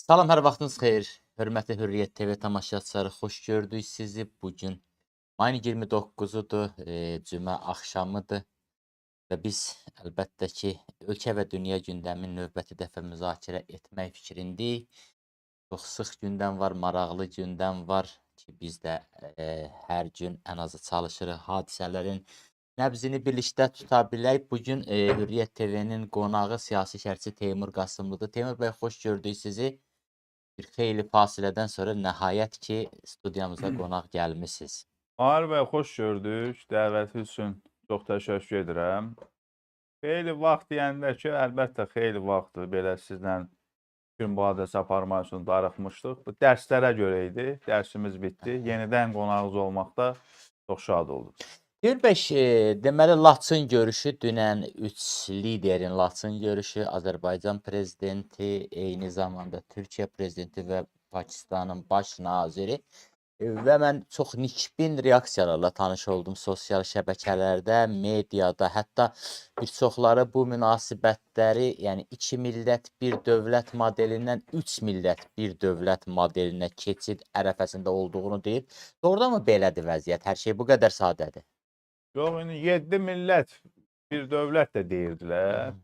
Salam, hər vaxtınız xeyir. Hörmətli Hürriyyət TV tamaşaçıları, xoş gördük sizi. Bugün mayın 29-udur, cümə axşamıdır və biz əlbəttə ki, ölkə və dünya gündəmini növbəti dəfə müzakirə etmək fikrindəyik. Çox sıx gündəm var, maraqlı gündəm var ki, biz də hər gün ən azı çalışırıq hadisələrin nəbzini birlikdə tuta bilək. Bugün Hürriyyət TV-nin qonağı siyasi şərhçi Teymur Qasımlıdır. Teymur bəy, xoş gördük sizi. Bir xeyli fasilədən sonra nəhayət ki, studiyamıza qonaq gəlmisiniz. Mahir bəy, xoş gördük. Dəvəti üçün çox təşəkkür edirəm. Xeyli vaxt deyəndə ki, əlbəttə xeyli vaxtdır belə sizlə gün mübadiləsi aparmaq üçün darıxmışdıq. Bu dərslərə görə idi. Dərsimiz bitdi. Yenidən qonağınız olmaqda çox şad oldum. Teymur bəy, deməli Laçın görüşü dünən 3 liderin Laçın görüşü, Azərbaycan prezidenti, eyni zamanda Türkiyə prezidenti və Pakistanın baş naziri və mən çox nikbin reaksiyalarla tanış oldum sosial şəbəkələrdə, mediada, hətta bir çoxları bu münasibətləri, yəni 2 millət bir dövlət modelindən 3 millət bir dövlət modelinə keçid ərəfəsində olduğunu deyib. Doğrudanmı belədir vəziyyət? Hər şey bu qədər sadədir? Yox, indi 7 millət bir dövlət də deyirdilər.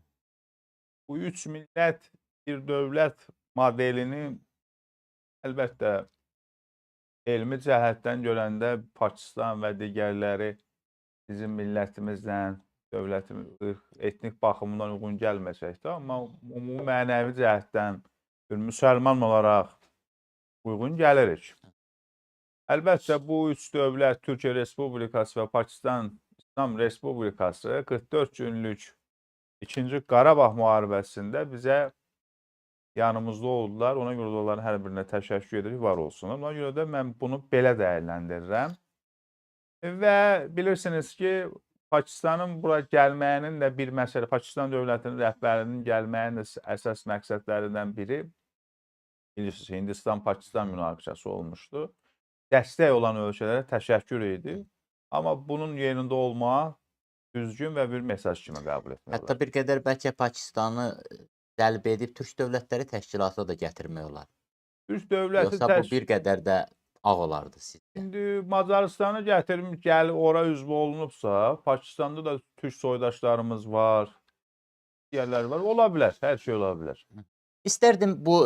Bu 3 millət bir dövlət modelini əlbəttə elmi cəhətdən görəndə Pakistan və digərləri bizim millətimizlə, dövlətimiz, etnik baxımından uyğun gəlməsəkdə, amma ümumi mənəvi cəhətdən bir müsəlman olaraq uyğun gəlirik. Əlbəttə, bu üç dövlət, Türkiyə Respublikası və Pakistan İslam Respublikası 44 günlük 2-ci Qarabağ müharibəsində bizə yanımızda oldular. Ona görə də onların hər birinə təşəkkür edirik, var olsunlar. Ona görə də mən bunu belə dəyərləndirirəm. Və bilirsiniz ki, Pakistanın bura gəlməyinin də bir məsələ, Pakistan dövlətinin rəhbərinin gəlməyinin də əsas məqsədlərindən biri, bilirsiniz, Hindistan-Pakistan münaqişəsi olmuşdu. Dəstək olan ölkələrə təşəkkür idi. Amma bunun yerində olmaq düzgün və bir mesaj kimi qəbul etmək Hətta olar. bir qədər bəlkə Pakistanı cəlb edib Türk dövlətləri təşkilatına da gətirmək olar. Türk dövləti Yoxsa bu bir qədər də ağ olardı sizcə? İndi Macaristanı gətirib gəlib ora üzv olunubsa, Pakistanda da türk soydaşlarımız var, digərləri var. Ola bilər, hər şey ola bilər. İstərdim bu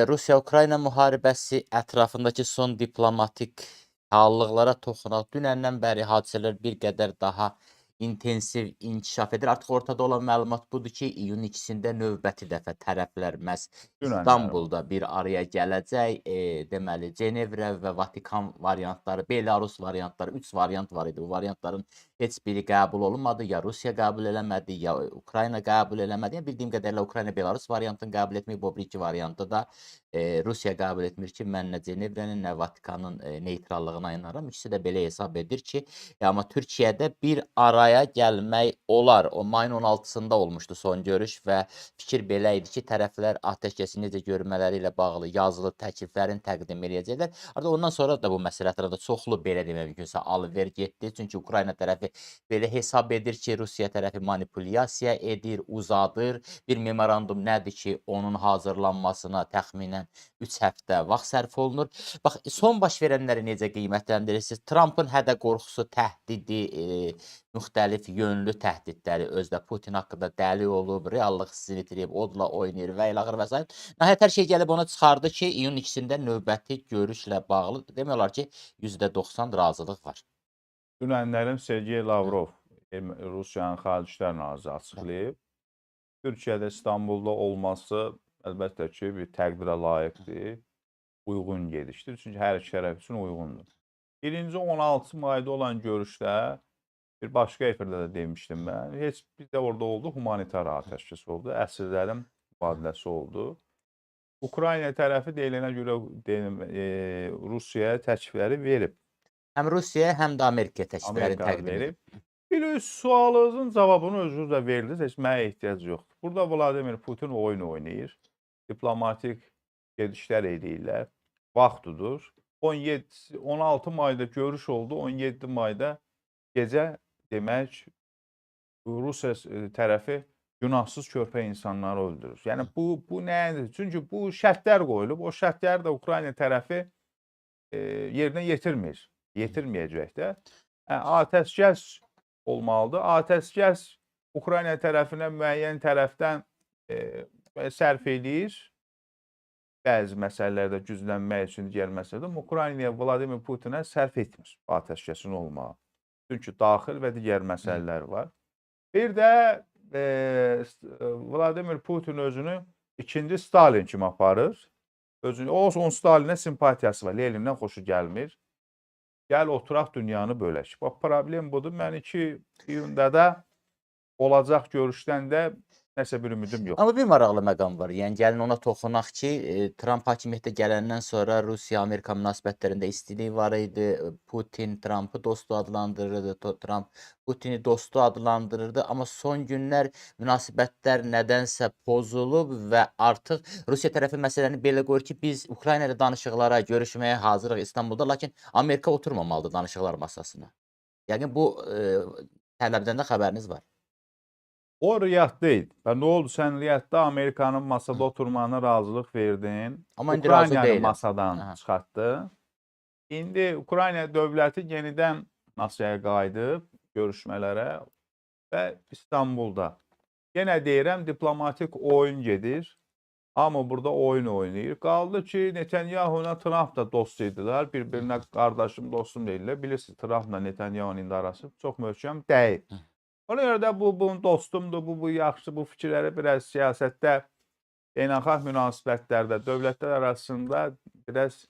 Rusiya-Ukrayna müharibəsi ətrafındakı son diplomatik hallıqlara toxunaq. Dünəndən bəri hadisələr bir qədər daha intensiv inkişaf edir. Artıq ortada olan məlumat budur ki, iyun 2-sində növbəti dəfə tərəflər məhz İstanbulda bir araya gələcək. Deməli, Cenevrə və Vatikan variantları, Belarus variantları, 3 variant var idi. Bu variantların heç biri qəbul olunmadı. Ya Rusiya qəbul eləmədi, ya Ukrayna qəbul eləmədi. Yəni, bildiyim qədərlə Ukrayna Belarus variantını qəbul etməyib, bu iki variantı da Rusiya qəbul etmir ki, mən nə Cenevrənin, nə Vatikanın neytrallığına inanıram. İkisi də belə hesab edir ki, amma Türkiyədə bir araya gəlmək olar. O mayın 16-sında olmuşdu son görüş və fikir belə idi ki, tərəflər atəşkəsi necə görmələri ilə bağlı yazılı təkliflərini təqdim edəcəklər. Artıq ondan sonra da bu məsələ haqqında çoxlu belə demək mümkünsə alver getdi. Çünki Ukrayna tərəfi belə hesab edir ki, Rusiya tərəfi manipulyasiya edir, uzadır. Bir memorandum nədir ki, onun hazırlanmasına təxminən 3 həftə vaxt sərf olunur. Bax, son baş verənləri necə qiymətləndirirsiniz? Trampın hədə qorxusu, təhdidi, müxtəlif yönlü təhdidləri özdə Putin haqqında dəli olub, reallıq hissini itirib, odla oynayır və ilaxır və s. Nəhayət hər şey gəlib ona çıxardı ki, iyun 2-sində növbəti görüşlə bağlı demək olar ki, %90 razılıq var. Dünənlərin Sergey Lavrov, Rusiyanın Xarici İşlər naziri açıqlayıb. Türkiyədə İstanbulda olması əlbəttə ki, bir təqdirə layiqdir, uyğun gedişdir. Çünki hər iki tərəf üçün uyğundur. Birinci 16 mayda olan görüşdə bir başqa efirdə də demişdim mən. Heç bir də orada oldu, humanitar atəşkəs oldu, əsirlərin mübadiləsi oldu. Ukrayna tərəfi deyilənə görə Rusiyaya təklifləri verib. Həm Rusiyaya, həm də Amerikaya təkliflərini təqdim edib. Bir sualınızın cavabını özünüz də verdiniz, heç mənə ehtiyac yoxdur. Burada Vladimir Putin oyun oynayır, diplomatik gedişlər edirlər, vaxtıdır. 16 mayda görüş oldu, 17 mayda gecə demək Rusiya tərəfi günahsız körpə insanları öldürür. Yəni bu nədir? Çünki bu şərtlər qoyulub. O şərtləri də Ukrayna tərəfi yerinə yetirmir. Yetirməyəcək də. Atəşkəs olmalıdır. Atəşkəs Ukrayna tərəfinə müəyyən tərəfdən sərf eləyir. Bəzi məsələlərdə güclənmək üçün digər məsələdə. Amma Ukraynaya Vladimir Putinə sərf etmir atəşkəsin olmağı. Çünki daxil və digər məsələlər var. Bir də Vladimir Putin özünü ikinci Stalin kimi aparır. Onun Stalinə simpatiyası var. Lenindən xoşu gəlmir. Gəl oturaq dünyanı bölək. Bax, problem budur. Mən 2 iyunda da olacaq görüşdən də nəsə bir ümidim yox. Amma bir maraqlı məqam var. Yəni gəlin ona toxunaq ki, Tramp hakimiyyətə gələndən sonra Rusiya-Amerika münasibətlərində istilik var idi. Putin Trampı dostu adlandırırdı, Tramp Putini dostu adlandırırdı. Amma son günlər münasibətlər nədənsə pozulub və artıq Rusiya tərəfi məsələni belə qoyur ki, biz Ukrayna ilə danışıqlara, görüşməyə hazırıq İstanbulda, lakin Amerika oturmamalıdır danışıqlar masasına. Yəqin bu tələbdən də xəbəriniz var. O Riyadda idi. Və nə oldu? Sən Riyadda Amerikanın masada oturmağına razılıq verdin. Amma indi razı Ukraynanı deyiləm. masadan çıxartdı. İndi Ukrayna dövləti yenidən masaya qayıdıb görüşmələrə və İstanbulda. Yenə deyirəm, diplomatik oyun gedir. Amma burada oyun oynayır. Qaldı ki, Netanyahu-la Trump da dost idilər. Bir-birinə qardaşım, dostum deyirlər. Bilirsiniz, Trumpla Netanyahu-nun indi arası çox möhkəm deyil. Ona görə də bunun dostumdur, bu yaxşı, bu fikirləri biraz siyasətdə, beynəlxalq münasibətlərdə, dövlətlər arasında biraz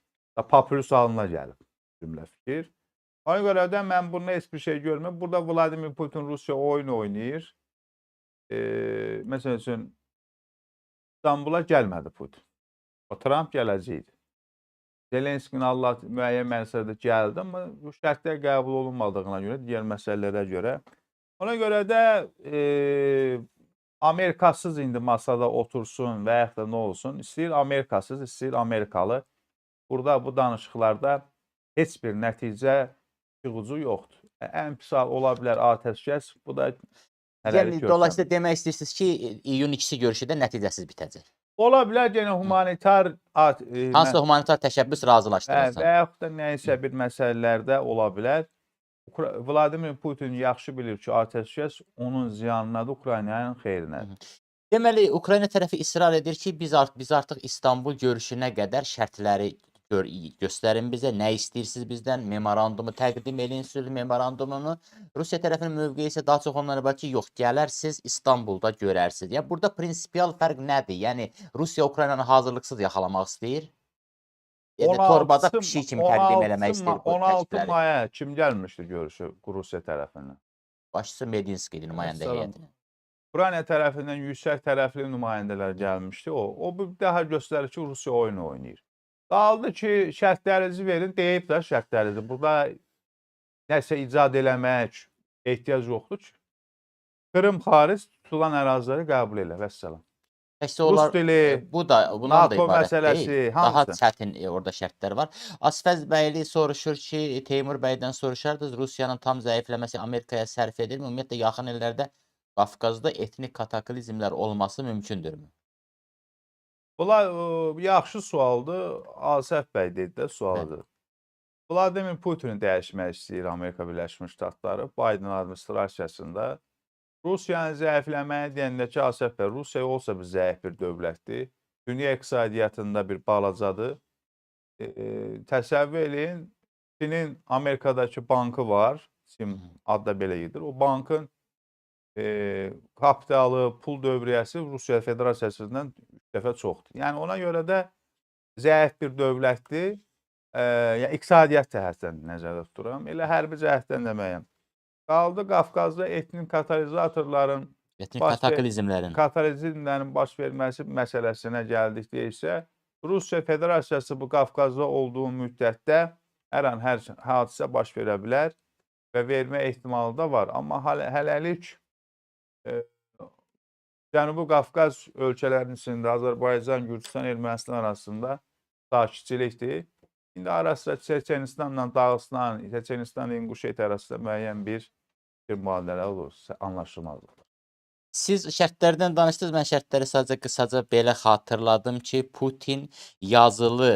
popülist halına gəlib cümlə fikir. Ona görə də mən bunda heç bir şey görmürəm. Burada Vladimir Putin Rusiya oyun oynayır. Məsəl üçün, İstanbula gəlmədi Putin. O Trump gələcəkdi. Zelenskinin Allah müəyyən məsələdə gəldi, amma bu şərtlər qəbul olunmadığına görə, digər məsələlərə görə. Ona görə də Amerikasız indi masada otursun və yaxud da nə olsun, istəyir Amerikasız, istəyir Amerikalı. Burada bu danışıqlarda heç bir nəticə çıxıcı yoxdur. Ən pis hal ola bilər atəşkəs, bu da Yəni dolayısıyla demək istəyirsiniz ki, iyun 2-si görüşü də nəticəsiz bitəcək. Ola bilər yenə humanitar hansısa humanitar təşəbbüs razılaşdırılsın. və yaxud da nəyisə bir məsələlərdə ola bilər. Vladimir Putin yaxşı bilir ki, atəşkəs onun ziyanınadır, Ukraynanın xeyrinədir. Deməli, Ukrayna tərəfi israr edir ki, biz artıq İstanbul görüşünə qədər şərtləri göstərin bizə, nə istəyirsiniz bizdən, memorandumu təqdim edin, sülh memorandumunu. Rusiya tərəfinin mövqeyi isə daha çox ondan ibarət ki, yox, gələrsiz İstanbulda görərsiniz. Yəni burada prinsipial fərq nədir? Yəni Rusiya Ukraynanı hazırlıqsız yaxalamaq istəyir. Yəni torbada pişik kimi təqdim eləmək istəyir bu 16 təklifləri. maya kim gəlmişdi görüşə Rusiya tərəfindən? Başçısı Medinski nümayəndə heyəti. Ukrayna tərəfindən yüksək tərəfli nümayəndələr gəlmişdi. O daha göstərir ki, Rusiya oyun oynayır. Qaldı ki, şərtlərinizi verin, deyib də şərtlərinizi. Burada nəsə icad eləmək ehtiyac yoxdur ki. Krım xaric tutulan əraziləri qəbul elə. Vəssalam. Təkcə onlar, bundan da NATO ibarət məsələsi, deyil. Daha çətin orada şərtlər var. Asfəz bəyli soruşur ki, Teymur bəydən soruşardınız, Rusiyanın tam zəifləməsi Amerikaya sərf edilmi? Ümumiyyətlə, yaxın illərdə Qafqazda etnik kataklizmlər olması mümkündürmü? Bunlar yaxşı sualdır. Asəf bəy dedi də sualıdır. Vladimir Putini dəyişmək istəyir Amerika Birləşmiş Ştatları Biden administrasiyasında. Rusiyanın zəifləməyə deyəndə ki, Asəf bəy, Rusiya olsa bir zəif bir dövlətdir. Dünya iqtisadiyyatında bir balacadır. Təsəvvür edin, Çinin Amerikadakı bankı var. Çin adda belə gedir. O bankın kapitalı, pul dövriyyəsi Rusiya Federasiyasından 3 dəfə çoxdur. Yəni ona görə də zəif bir dövlətdir. Yəni iqtisadiyyat cəhətdən nəzərdə tuturam. Elə hərbi cəhətdən deməyəm. Qaldı Qafqazda etnik katalizatorların, kataklizmlərin baş verməsi məsələsinə gəldikdə isə Rusiya Federasiyası bu Qafqazda olduğu müddətdə hər an hər hadisə baş verə bilər və vermə ehtimalı da var. Amma hələlik Cənubi Qafqaz ölkələrinin içində Azərbaycan, Gürcüstan, Ermənistan arasında sakitçilikdir. İndi arasında Çeçenistanla Dağıstan, Çeçenistan, İnguşet arasında müəyyən bir mühadilələr olur, anlaşılmazlıqlar. Siz şərtlərdən danışdınız. Mən şərtləri sadəcə qısaca belə xatırladım ki, Putin yazılı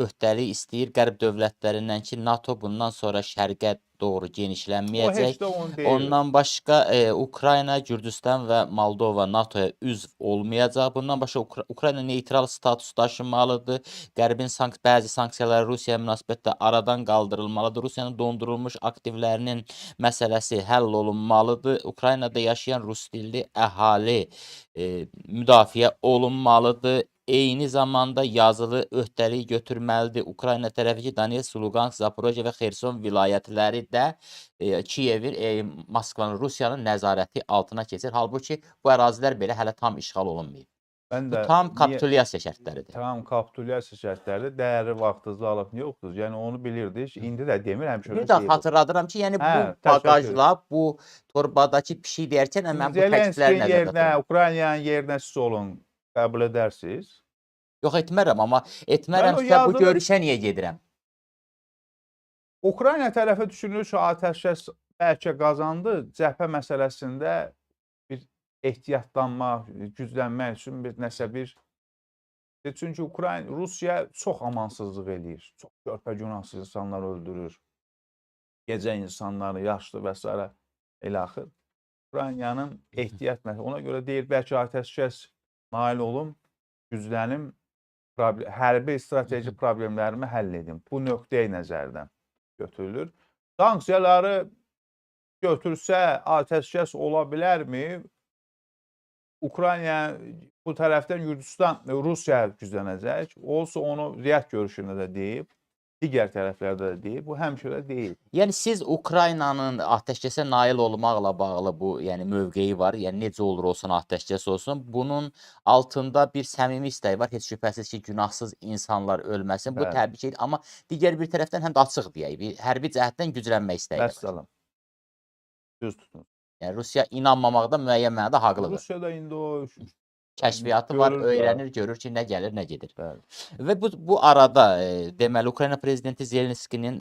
öhdəlik istəyir qərb dövlətlərindən ki, NATO bundan sonra şərqə doğru O genişlənməyəcək. heç də onu deyil. Ondan başqa Ukrayna, Gürcüstan və Moldova NATO-ya üzv olmayacaq. Bundan başqa Ukrayna neytral status daşımalıdır. Qərbin bəzi sanksiyaları Rusiyaya münasibətdə aradan qaldırılmalıdır. Rusiyanın dondurulmuş aktivlərinin məsələsi həll olunmalıdır. Ukraynada yaşayan rus dilli əhali müdafiə olunmalıdır. Eyni zamanda yazılı öhdəlik götürməlidir. Ukrayna tərəfi ki, Donetsk, Luqansk, Zaporojye və Xerson vilayətləri də Kiyevin, Moskvanın, Rusiyanın nəzarəti altına keçir. Halbuki bu ərazilər belə hələ tam işğal olunmayıb. Mən Bu də tam niyə kapitulyasiya şərtləridir. tam kapitulyasiya şərtləri dəyəri vaxtınızı alıb yoxdur. Yəni onu bilirdiniz. İndi də demirəm ki, Bir daha xatırladıram ki, yəni bu Hə, təşəkkür bagajla, bu torbadakı pişik deyərkən mən bu təklifləri Zelenskinin nəzərdə yerinə, tuturam. Ukraynanın yerinə siz olun, qəbul edərsiniz. Yox, etmərəm, amma Mən o etmərəmsə bu yazılı görüşə niyə gedirəm? Ukrayna tərəfi düşünür ki, atəşkəs bəlkə qazandı. Cəbhə məsələsində bir ehtiyatlanmaq, güclənmək üçün bir nəsə bir çünki Rusiya çox amansızlıq eləyir. Çox körpə-günahsız insanlar öldürür. Gecə insanları, yaşlı və s. elə axır. Ukraynanın ehtiyat məsələsi. Ona görə deyir, bəlkə atəşkəs nail olum, güclənim, hərbi strateji problemlərimi həll edim. Bu nöqteyi nəzərdən götürülür. Sanksiyaları götürsə atəşkəs ola bilərmi? Ukrayna bu tərəfdən Gürcüstan, Rusiya güclənəcək. Olsa onu Riyad görüşündə də deyib, digər tərəflərdə də deyib. Bu həmişə də deyil. Yəni siz Ukraynanın atəşkəsə nail olmaqla bağlı bu, yəni mövqeyi var. Yəni necə olur olsun atəşkəs olsun. Bunun altında bir səmimi istək var. Heç şübhəsiz ki, günahsız insanlar ölməsin. Bu Bəli. təbii ki, amma digər bir tərəfdən həm də açıq deyək, bir hərbi cəhətdən güclənmək istəyi var. Vəssalam. Düz tutun. Yəni Rusiya inanmamaqda müəyyən mənada haqlıdır. Rusiyada indi o Kəşfiyyatı var, görür də. öyrənir, görür ki, nə gəlir, nə gedir. Bəli. Və bu arada deməli Ukrayna prezidenti Zelenskinin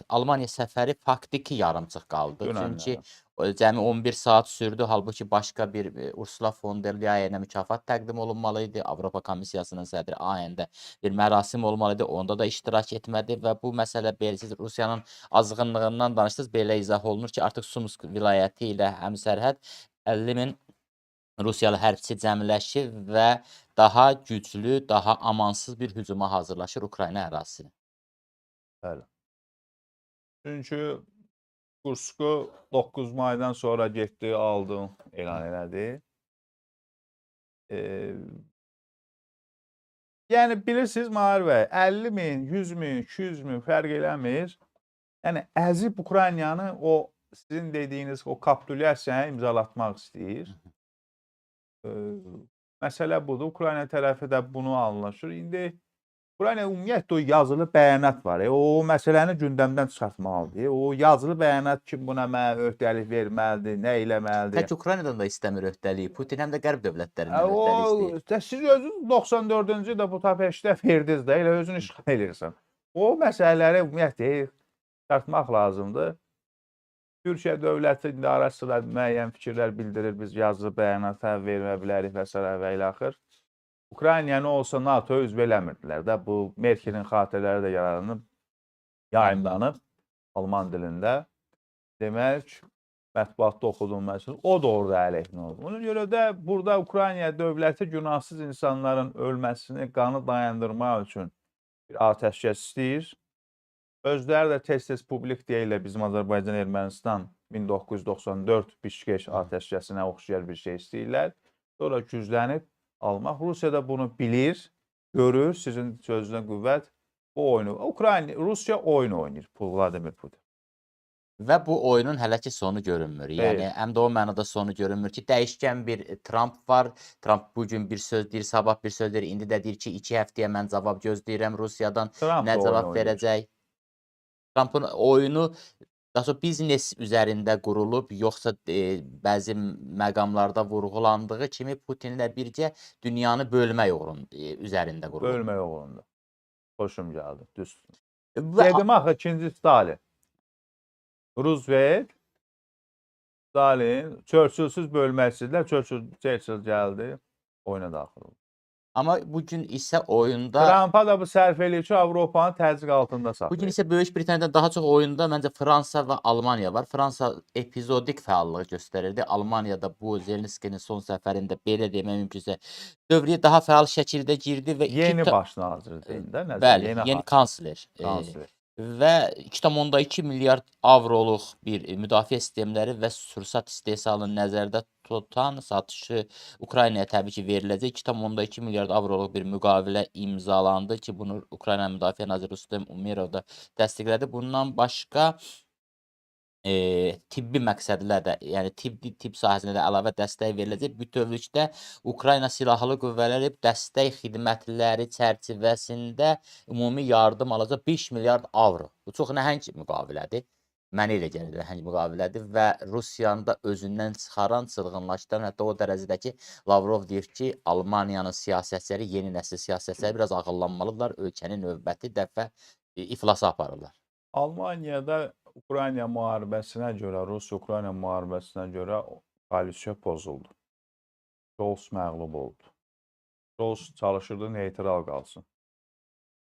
Almaniya səfəri faktiki yarımçıq qaldı. Dünən Çünki cəmi 11 saat sürdü. Halbuki başqa bir Ursula von der Leyenə mükafat təqdim olunmalı idi. Avropa Komissiyasının sədri ayəndə bir mərasim olmalı idi. Onda da iştirak etmədi və bu məsələ belirsiz Rusiyanın azğınlığından danışdınız. Belə izah olunur ki, artıq Sumsk vilayəti ilə həmsərhəd 50 min Rusiyalı hərbçi cəmləşir və daha güclü, daha amansız bir hücuma hazırlaşır Ukrayna ərazisinə. Bəli. Çünki Kursku 9 maydan sonra getdi, aldı, elan elədi. Yəni bilirsiniz Mahir bəy, 50 min, 100 min, 200 min fərq eləmir. Yəni əzib Ukraynanı o sizin dediyiniz o kapitulyasiyaya imzalatmaq istəyir. Məsələ budur. Ukrayna tərəfi də bunu anlaşır. İndi Ukrayna ümumiyyətlə o yazılı bəyanat var. O məsələni gündəmdən çıxartmalıdır. O yazılı bəyanat kim buna mənə öhdəlik verməlidir, nə eləməlidir? Tək Ukraynadan da istəmir öhdəliyi. Putin həm də qərb dövlətlərindən öhdəlik istəyir. Siz özünüz 94-cü ildə Budapeştdə verdiniz də, elə özünü işğal edirsən. O məsələləri ümumiyyətlə çıxartmaq lazımdır. Türkiyə dövləti indi arasında müəyyən fikirlər bildirir, biz yazılı bəyanata vermə bilərik və s. və ilə axır. Ukrayna nə olsa NATO-ya üzv eləmirdilər də. Bu Merkelin xatirələri də yayımlanıb Alman dilində. Demək, mətbuatda oxudum məsələn, o da orada əleyhinə oldu. Ona görə də burada Ukrayna dövləti günahsız insanların ölməsini, qanı dayandırmaq üçün bir atəşkəs istəyir. Özləri də tez-tez publik deyirlər bizim Azərbaycan-Ermənistan 1994 Bişkeş atəşkəsinə oxşayar bir şey istəyirlər. Sonra güclənib almaq. Rusiya da bunu bilir, görür, sizin sözünə qüvvət o oyunu. Rusiya oyun oynayır Vladimir Putin. Və bu oyunun hələ ki sonu görünmür. Yəni həm də o mənada sonu görünmür ki, dəyişkən bir Trump var. Trump bu gün bir söz deyir, sabah bir söz deyir. İndi də deyir ki, 2 həftəyə mən cavab gözləyirəm Rusiyadan. Nə cavab verəcək? Trumpın oyunu daha sonra biznes üzərində qurulub, yoxsa bəzi məqamlarda vurğulandığı kimi Putinlə birgə dünyanı bölmək üzərində qurulub. Bölmək uğrunda. Xoşum gəldi. Düz. Dedim axı 2-ci Stalin. Roosevelt, Stalin, Churchill'süz bölmək istədilər. Churchill gəldi, oyuna daxil oldu. Amma bugün isə oyunda Trumpa da bu sərf eləyir ki, Avropanı təzyiq altında bugün saxlayır. isə Böyük Britaniyadan daha çox oyunda məncə Fransa və Almaniya var. Fransa epizodik fəallıq göstərirdi. Almaniyada bu Zelenskinin son səfərində belə demək mümkünsə dövrəyə daha fəal şəkildə girdi və Yeni baş naziri deyin də, nəzər, bəli, yeni yeni kansler. kansler. Və 2,2 milyard avroluq bir müdafiə sistemləri və sursat istehsalını nəzərdə tutan satışı Ukraynaya təbii ki veriləcək 2,2 milyard avroluq bir müqavilə imzalandı ki, bunu Ukrayna Müdafiə naziri Rustem Umerov da təsdiqlədi. Bundan başqa tibbi məqsədlərlə, yəni tibb sahəsinə də əlavə dəstək veriləcək. Bütövlükdə Ukrayna Silahlı Qüvvələri dəstək xidmətləri çərçivəsində ümumi yardım alacaq 5 milyard avro. Bu çox nəhəng müqavilədir. Mənə elə gəlir nəhəng müqavilədir və Rusiyanı da özündən çıxaran, çılğınlaşdıran, hətta o dərəcədə ki, Lavrov deyir ki, Almaniyanın siyasətçiləri, yeni nəsil siyasətçiləri biraz ağıllanmalıdırlar, ölkəni növbəti dəfə iflasa aparırlar. Almaniyada Ukrayna müharibəsinə görə, Rusiya-Ukrayna müharibəsinə görə koalisiya pozuldu. Scholz məğlub oldu. Scholz çalışırdı neytral qalsın.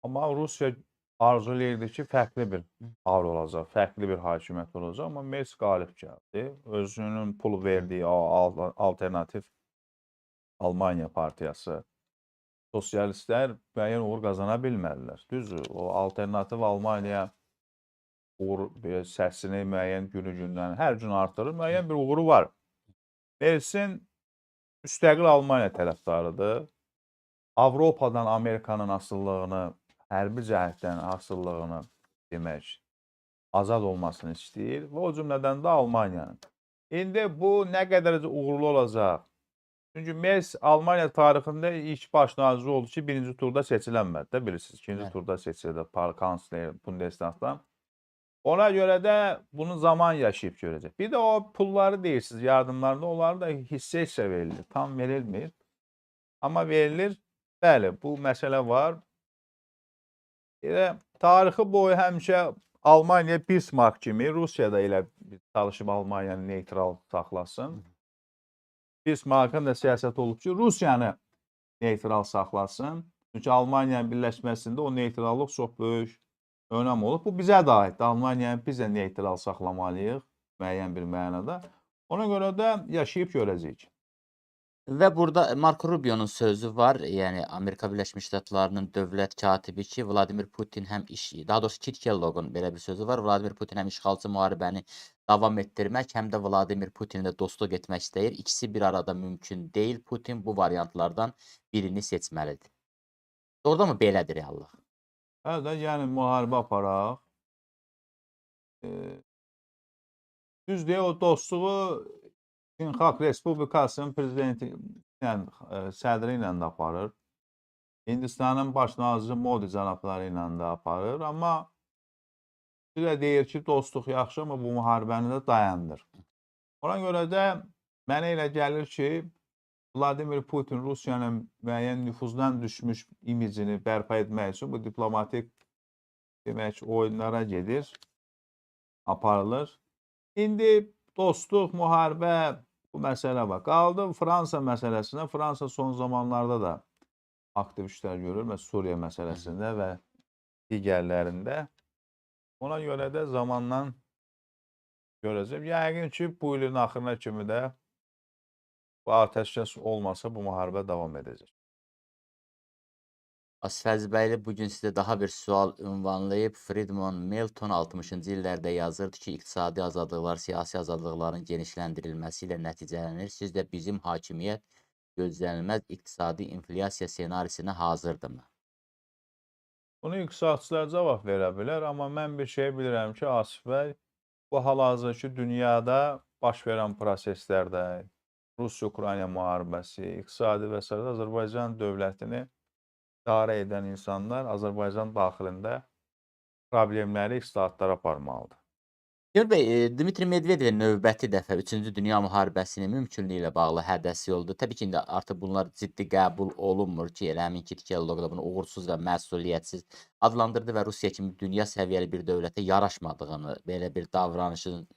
Amma Rusiya arzulayırdı ki, fərqli bir hal olacaq, fərqli bir hakimiyyət olacaq. Amma Merz qalib gəldi. Özünün pul verdiyi alternativ Almaniya partiyası, sosialistlər müəyyən uğur qazana bilmədilər. Düzdür, o alternativ Almaniya uğur səsini müəyyən günü-gündən hər gün artırır, müəyyən bir uğuru var. Merzin müstəqil Almaniya tərəfdarıdır. Avropadan Amerikanın asıllığını, hərbi cəhətdən asıllığını demək, azad olmasını istəyir və o cümlədən də Almaniyanın. İndi bu nə qədər uğurlu olacaq? Çünki Merz Almaniya tarixində ilk baş naziri oldu ki, birinci turda seçilənmədi də, bilirsiniz. İkinci turda seçildi, kansler, Bundestagdan. Ona görə də bunu zaman yaşayıb görəcək. Bir də o pulları deyirsiniz, yardımlarında onları da hissə verilir. Tam verilmir. Amma verilir. Bəli, bu məsələ var. Tarixi boyu həmişə Almaniya Bismarck kimi, Rusiyada elə çalışıb Almaniyanı neytral saxlasın. Bismarck'ın da siyasəti olub ki, Rusiyanı neytral saxlasın. Çünki Almaniyanın birləşməsində o neytrallıq çox böyük önəm olub. Bu bizə də aiddir. Almaniyanı biz də neytral saxlamalıyıq müəyyən bir mənada. Ona görə də yaşayıb görəcəyik. Və burada Marco Rubio'nun sözü var. Yəni Amerika Birləşmiş Ştatlarının dövlət katibi ki, Vladimir Putin daha doğrusu Kit Kellogg'un belə bir sözü var. Vladimir Putin həm işğalçı müharibəni davam etdirmək, həm də Vladimir Putinlə dostluq etmək istəyir. İkisi bir arada mümkün deyil. Putin bu variantlardan birini seçməlidir. Doğrudanmı belədir reallıq? Hələ yəni müharibə aparaq. Düzdür, o dostluğu Xalq Respublikasının prezidenti sədri ilə də aparır. Hindistanın baş naziri Modi cənabları ilə də aparır. Amma bir də deyir ki, dostluq yaxşı, amma bu müharibəni də dayandır. Ona görə də mənə elə gəlir ki, Vladimir Putin Rusiyanın müəyyən nüfuzdan düşmüş imicini bərpa etmək üçün bu diplomatik demək oyunlara gedir, aparılır. İndi dostluq, müharibə bu məsələ var. Qaldı Fransa məsələsinə. Fransa son zamanlarda da aktiv işlər görür və Suriya məsələsində və digərlərində. Ona görə də zamandan görəcəm. Yəqin ki, bu ilin axırına kimi də bu atəşkəs olmasa bu müharibə davam edəcək. Asfəzbəyli bugün sizə daha bir sual ünvanlayıb. Friedman Milton 60-cı illərdə yazırdı ki, iqtisadi azadlıqlar siyasi azadlıqların genişləndirilməsi ilə nəticələnir. Sizdə bizim hakimiyyət gözlənilməz iqtisadi inflyasiya senarisinə hazırdırmı? Bunu iqtisadçılar cavab verə bilər, amma mən bir şey bilirəm ki, Asif bəy, bu hal-hazırki dünyada baş verən proseslərdə, Rusiya-Ukrayna müharibəsi, iqtisadi və s. Azərbaycan dövlətini idarə edən insanlar Azərbaycan daxilində problemləri islahatlara aparmalıdır. Gör bəy, Dmitri Medvedevin növbəti dəfə 3-cü Dünya müharibəsinin mümkünlüyü ilə bağlı hədəsi oldu. Təbii ki, indi artıq bunlar ciddi qəbul olunmur ki, elə həmin Kit Kellogg da bunu uğursuz və məsuliyyətsiz adlandırdı və Rusiya kimi dünya səviyyəli bir dövlətə yaraşmadığını, belə bir davranışın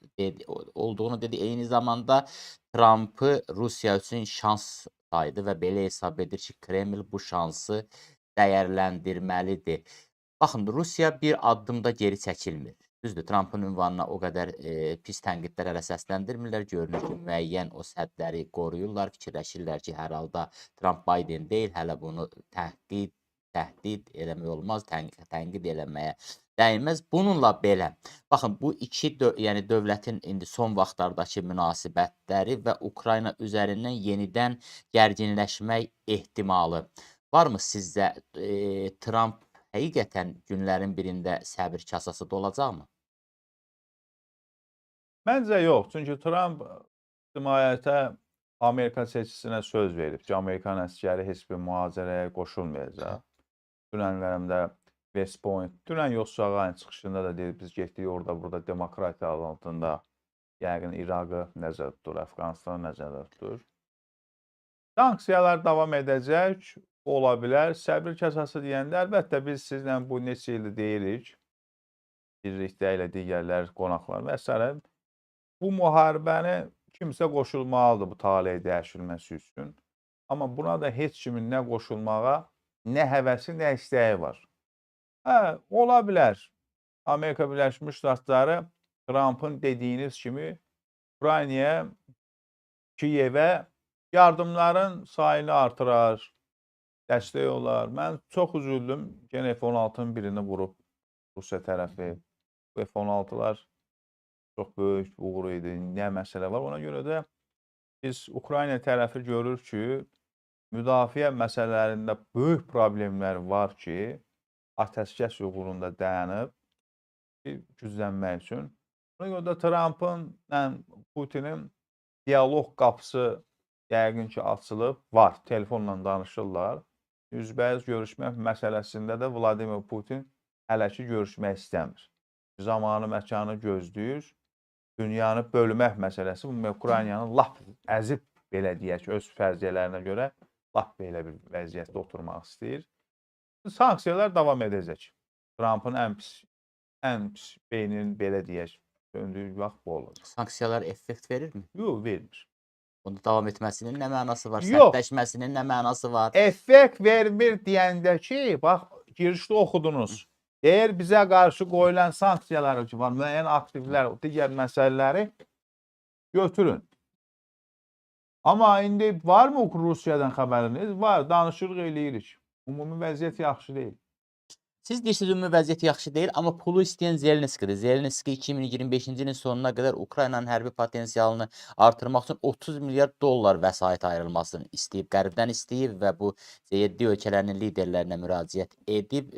olduğunu dedi. Eyni zamanda Trampı Rusiya üçün şans saydı və belə hesab edir ki, Kreml bu şansı dəyərləndirməlidir. Baxın, Rusiya bir addım da geri çəkilmir. Düzdür, Trampın ünvanına o qədər pis tənqidlər hələ səsləndirmirlər. Görünür ki, müəyyən o sədləri qoruyurlar. Fikirləşirlər ki, hər halda Tramp Biden deyil, hələ bunu təhdid eləmək olmaz, tənqid eləməyə dəyməz. Bununla belə, baxın, bu iki yəni dövlətin indi son vaxtlardakı münasibətləri və Ukrayna üzərindən yenidən gərginləşmək ehtimalı varmı sizcə? Tramp həqiqətən günlərin birində səbir kasası dolacaqmı? Məncə yox. Çünki Tramp ictimaiyyətə Amerika seçkisinə söz verib ki, Amerikan əsgəri heç bir mühazirəyə qoşulmayacaq. Dünənlərimdə West Point, dünən yoxsa ayın çıxışında da deyib, biz getdik orada, burada demokratiya adı altında yəqin İraqı nəzərdə tutur, Əfqanistanı nəzərdə tutur. Sanksiyalar davam edəcək, ola bilər. Səbir kasası deyəndə, əlbəttə biz sizlə bu neçə ildir deyirik, birlikdə ilə digərlər, qonaqlar və s. Bu müharibəni kimsə qoşulmalıdır bu taleyi dəyişilməsi üçün. Amma buna da heç kimin nə qoşulmağa, nə həvəsi, nə istəyi var. Hə, ola bilər. Amerika Birləşmiş Ştatları Trump'ın dediyiniz kimi Ukraynaya, Kiyevə yardımların sayını artırar, dəstək olar. Mən çox üzüldüm. Gene F-16'nın birini vurub Rusiya tərəfi. Bu F-16'lar çox böyük uğur idi. Nə məsələ var? Ona görə də biz Ukrayna tərəfi görür ki, müdafiə məsələlərində böyük problemlər var ki, atəşkəs uğrunda dayanıb güclənmək üçün. Ona görə də Trump'ın, Putinin diyaloq qapısı yəqin ki, açılıb, var. Telefonla danışırlar. Üzbəüz görüşmək məsələsində də Vladimir Putin hələ ki görüşmək istəmir. Zamanı, məkanı gözləyir. Dünyanı bölmək məsələsi, Ukraynanı lap əzib, belə deyək, öz fərziyyələrinə görə lap belə bir vəziyyətdə oturmaq istəyir. Sanksiyalar davam edəcək. Trump'ın ən pis beyninin, belə deyək, döndüyü vaxt bu olacaq. Sanksiyalar effekt verirmi? Yox, vermir. Bunu davam etməsinin nə mənası var? Yox. Sərtləşməsinin nə mənası var? Effekt vermir deyəndə ki, bax, girişdə oxudunuz. Deyir, bizə qarşı qoyulan sanksiyalar ki, var, müəyyən aktivlər, digər məsələləri götürün. Amma indi varmı Rusiyadan xəbəriniz? Var, danışırıq, eləyirik. Ümumi vəziyyət yaxşı deyil. Siz deyirsiniz, ümumi vəziyyət yaxşı deyil, amma pulu istəyən Zelenskidir. Zelenski 2025-ci ilin sonuna qədər Ukraynanın hərbi potensialını artırmaq üçün 30 milyard dollar vəsait ayrılmasını istəyib, qərbdən istəyib və bu 7 ölkələrin liderlərinə müraciət edib.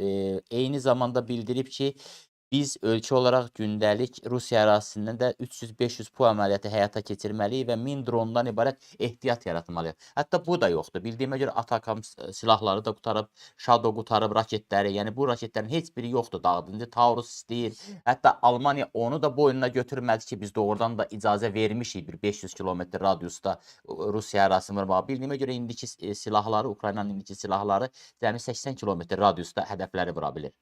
Eyni zamanda bildirib ki, biz ölkə olaraq gündəlik Rusiya ərazisindən də 300-500 PUA əməliyyatı həyata keçirməliyik və 1000 drondan ibarət ehtiyat yaratmalıyıq. Hətta bu da yoxdur. Bildiyimə görə Atakam silahları da qutarıb, Shadow qutarıb raketləri. Yəni bu raketlərin heç biri yoxdur. Dağıdınca Taurus istəyir. Hətta Almaniya onu da boynuna götürmədi ki, biz doğrudan da icazə vermişik bir 500 kilometr radiusda Rusiya ərazisini vurmağa. Bildiyimə görə indiki silahları, Ukraynanın indiki silahları cəmi 80 kilometr radiusda hədəfləri vura bilir.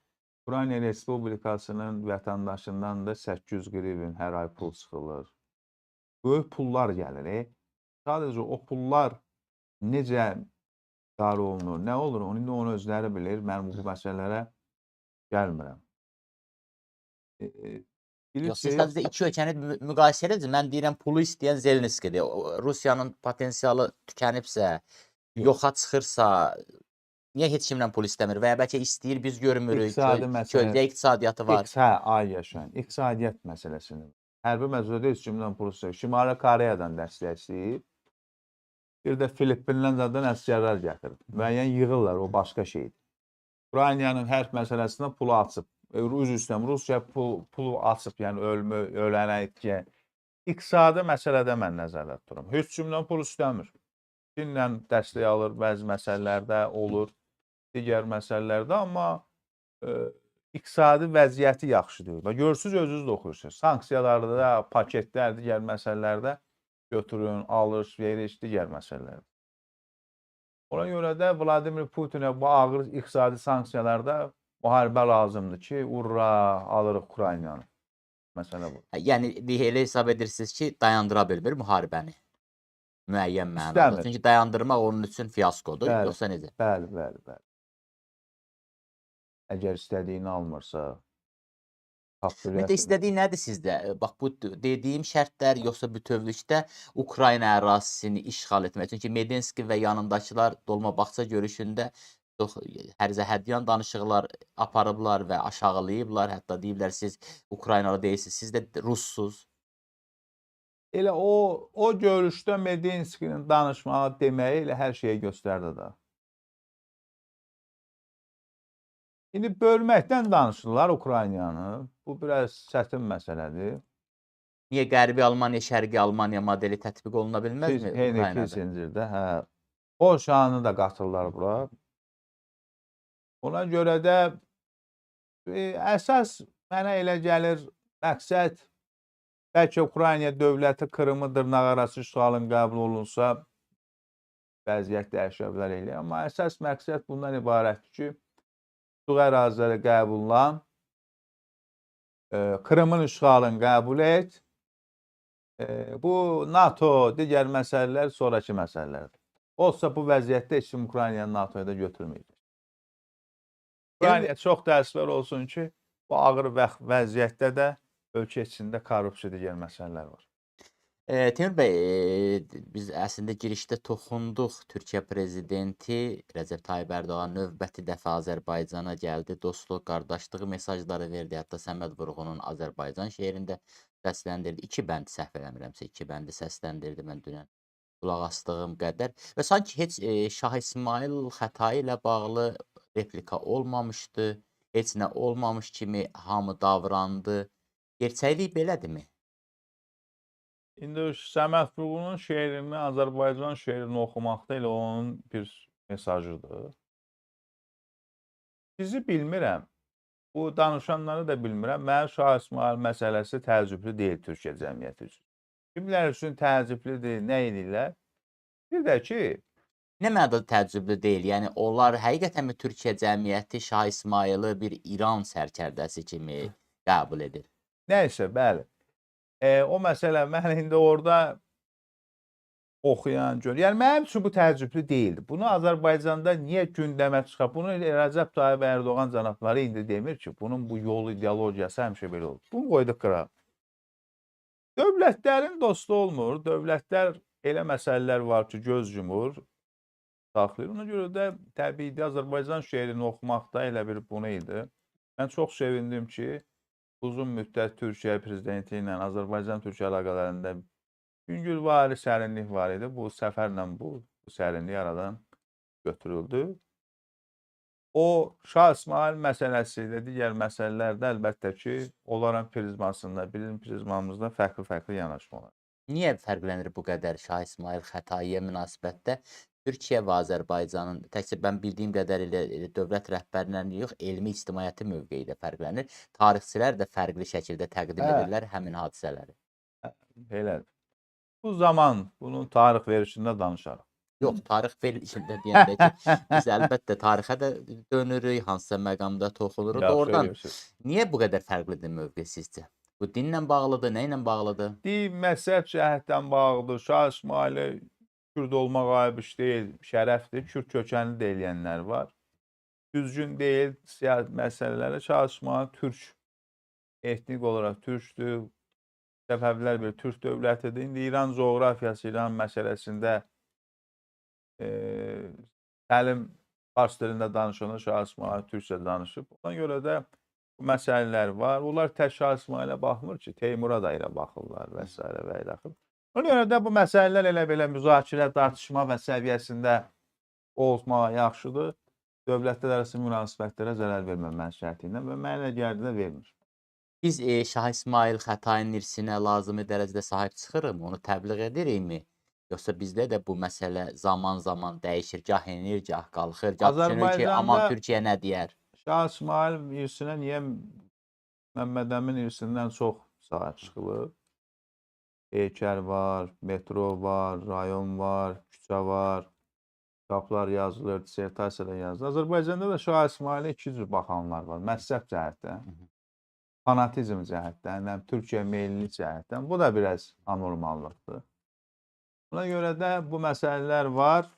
Ukrayna Respublikasının vətəndaşından da 800 qrivin hər ay pul çıxılır. Böyük pullar gəlir. Sadəcə o pullar necə idarə olunur, nə olur, onu özləri bilir. Mən bu məsələlərə gəlmirəm. Yox, siz sadəcə iki ölkəni müqayisə edirsiniz. Mən deyirəm, pulu istəyən Zelenskidir. Rusiyanın potensialı tükənibsə, yoxa çıxırsa, niyə heç kimlə pul istəmir və ya bəlkə istəyir, biz görmürük, çöldə iqtisadiyyatı var. Ay yaşayın, iqtisadiyyat məsələsini. Hərbi məsələdə heç kimdən pul istəyir. Şimali Koreyadan dəstək istəyir. Bir də Filippindən zaten əsgərlər gətirir. Müəyyən yığırlar, o başqa şeydir. Ukraynanın hərb məsələsində pulu açıb. Rusiya pulu açıb, yəni ölənə etkiyə. İqtisadi məsələdə mən nəzərdə tuturam. Heç kimdən pul istəmir. Çinlə dəstək alır, bəzi məsələlərdə olur. Digər məsələlərdə, amma iqtisadi vəziyyəti yaxşıdır. Və görürsünüz, özünüz də oxuyursunuz. Sanksiyalarda, paketlər, digər məsələlərdə götürün, alış, veriş, digər məsələlərdə. Ona görə də Vladimir Putinə bu ağır iqtisadi sanksiyalarda müharibə lazımdır ki, urra, alırıq Ukraynanı. Məsələ bu. Yəni elə hesab edirsiniz ki, dayandıra bilmir müharibəni müəyyən mənada. İstəmir. Çünki dayandırmaq onun üçün fiaskodur, Bəli, yoxsa necə? bəli, bəli, bəli. Əgər istədiyini almırsa, Ümumiyyətlə kapitulyasiya istədiyi nədir sizdə? Bax bu dediyim şərtlər yoxsa bütövlükdə Ukrayna ərazisini işğal etmək? Çünki Medinski və yanındakılar Dolmabağça görüşündə çox hərzəhədyan danışıqlar aparıblar və aşağılayıblar. Hətta deyiblər siz Ukraynalı deyilsiniz, siz də russuz. elə o görüşdə Medinskinin danışmağı deməyi elə hər şeyə göstərdi də. İndi bölməkdən danışırlar Ukraynanı. Bu biraz çətin məsələdir. Niyə Qərbi Almaniya, Şərqi Almaniya modeli tətbiq oluna bilməzmi Henry Ukraynada? Kissingerdə, hə. Polşanı da qatırlar bura. Ona görə də əsas mənə elə gəlir məqsəd bəlkə Ukrayna dövləti Krımı dırnaqarası işğalın qəbul olunsa vəziyyət dəyişə bilər elə. Amma əsas məqsəd bundan ibarətdir ki, bu əraziləri qəbullan, Krımın işğalını qəbul et. Bu NATO, digər məsələlər sonraki məsələlərdir. Olsa bu vəziyyətdə heç kim Ukraynanı NATOya da götürməyəcək. Ukraynaya çox təəssüflər olsun ki, bu ağır vəziyyətdə də ölkə içində korrupsiya digər məsələlər var. Teymur bəy, biz əslində girişdə toxunduq. Türkiyə prezidenti Rəcəb Tayyib Ərdoğan növbəti dəfə Azərbaycana gəldi, dostluq, qardaşlıq mesajları verdi. Hətta Səməd Vurğunun Azərbaycan şeirində səsləndirdi. 2 bənd səhv eləmirəmsə, 2 bəndi səsləndirdi mən dünən qulaq asdığım qədər. Və sanki heç Şah İsmayıl Xətai ilə bağlı replika olmamışdı, heç nə olmamış kimi hamı davrandı. Gerçəklik belədirmi? İndi Səməd Vurğunun şeirini, Azərbaycan şeirini oxumaqda elə onun bir mesajıdır. Sizi bilmirəm, bu danışanları da bilmirəm. Mənim Şah İsmayıl məsələsi təəccüblü deyil Türkiyə cəmiyyəti üçün. Kimlər üçün təəccüblüdür, nə edirlər? Bir də ki, Nə mənada təəccüblü deyil? Yəni onlar həqiqətənmi Türkiyə cəmiyyəti Şah İsmayılı bir İran sərkərdəsi kimi qəbul edir? nəysə, bəli. O məsələ mən indi orada oxuyan gör. Yəni mənim üçün bu təəccüblü deyildi. Bunu Azərbaycanda niyə gündəmə çıxıb? Bunu Rəcəb Tayyib Ərdoğan cənabları indi demir ki, bunun bu yol ideologiyası həmişə belə olur. Bunu qoyduq qırağa. Dövlətlərin dostu olmur. Dövlətlər elə məsələlər var ki, göz yumur, saxlayır. Ona görə də təbiidir Azərbaycan şeirini oxumaqda elə bir bunu idi. Mən çox sevindim ki, uzun müddət Türkiyə prezidenti ilə Azərbaycan-Türkiyə əlaqələrində yüngülvari sərinlik var idi. Bu səfərlə bu sərinlik aradan götürüldü. O Şah İsmayıl məsələsi ilə digər məsələlərdə əlbəttə ki, onların prizmasında, bizim prizmamızda fərqli-fərqli yanaşmalar. Niyə fərqlənir bu qədər Şah İsmayıl Xətaiyə münasibətdə? Türkiyə və Azərbaycanın təkcə mən bildiyim qədərilə dövlət rəhbərlərinin yox, elmi ictimaiyyəti mövqeyi də fərqlənir. Tarixçilər də fərqli şəkildə təqdim edirlər həmin hadisələri. Belədir. Bu zaman bunun tarix verişində danışarıq. Yox, tarix verilişində deyəndə ki, biz əlbəttə tarixə də dönürük, hansısa məqamda toxunuruq. Oradan niyə bu qədər fərqlidir mövqe sizcə? Bu dinlə bağlıdır, nə ilə bağlıdır? Din, məzhəb cəhətdən bağlıdır. Şah İsmayılı Kürd olmaq ayıb iş deyil, şərəfdir. Kürd kökənli də eləyənlər var. Düzgün deyil siyasi məsələlərə. Şah İsmayıl türk, etnik olaraq türkdür. Səfəvilər bir türk dövlətidir. İndi İran coğrafiyası, İran məsələsində təlim fars dilində danışanda Şah İsmayıl türkcə danışıb. Ona görə də bu məsələlər var. Onlar tək Şah İsmayıla baxmır ki, Teymura da elə baxırlar və s. və ilə axır. Ona görə də bu məsələlər elə belə müzakirə, tartışma və səviyyəsində olmaq yaxşıdır. Dövlətlər arası münasibətlərə zərər verməmək şərti ilə və mənə gəldi də vermir. Biz Şah İsmayıl Xətainin irsinə lazımi dərəcədə sahib çıxırıq, onu təbliğ edirikmi? Yoxsa bizdə də bu məsələ zaman-zaman dəyişir, gah enir, gah qalxır, gah düşünür ki, aman Türkiyə nə deyər? Şah İsmayıl irsinə niyə Məmməd Əmin irsindən çox sahib çıxılır? Heykəl var, metro var, rayon var, küçə var, kitablar yazılır, dissertasiyalar yazılır. Azərbaycanda da Şah İsmayılə iki cür baxanlar var, məzhəb cəhətdə. fanatizm cəhətdən, həm Türkiyə meyilli cəhətdən. Bu da biraz anormallıqdır. Buna görə də bu məsələlər var.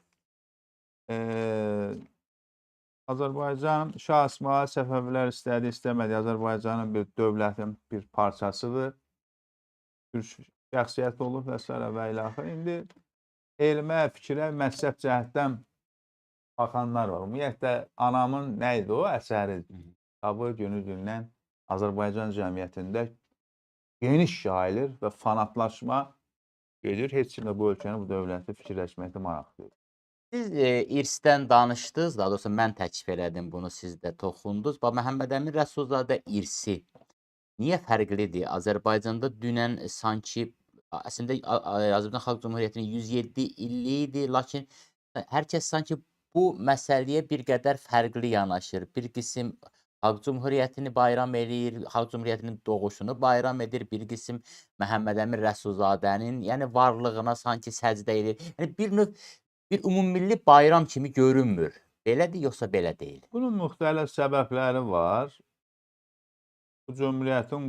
Azərbaycan Şah İsmayıl Səfəvilər istədi, istəmədi. Azərbaycanın bir dövlətin bir parçasıdır. Türk şəxsiyyəti olub və s. və ilə axır. İndi elmə, fikrə, məzhəb cəhətdən baxanlar var. Ümumiyyətlə, anamın nə idi o əsəri? Kitabı günü-gündən Azərbaycan cəmiyyətində geniş yayılır və fanatlaşma gedir. Heç kim də bu ölkəni, bu dövləti fikirləşməkdə maraqlı deyil. Siz irsdən danışdınız, daha doğrusu mən təklif elədim bunu, siz də toxundunuz. Məhəmməd Əmin Rəsulzadə irsi niyə fərqlidir? Azərbaycanda dünən sanki əslində Azərbaycan Xalq Cümhuriyyətinin 107 illiyi idi, lakin hər kəs sanki bu məsələyə bir qədər fərqli yanaşır. Bir qism Xalq Cümhuriyyətini bayram eləyir, Xalq Cümhuriyyətinin doğuşunu bayram edir, bir qism Məhəmməd Əmin Rəsulzadənin, yəni varlığına sanki səcdə edir. Yəni bir növ bir ümummilli bayram kimi görünmür. Belədir yoxsa belə deyil? Bunun müxtəlif səbəbləri var. Bu cümhuriyyətin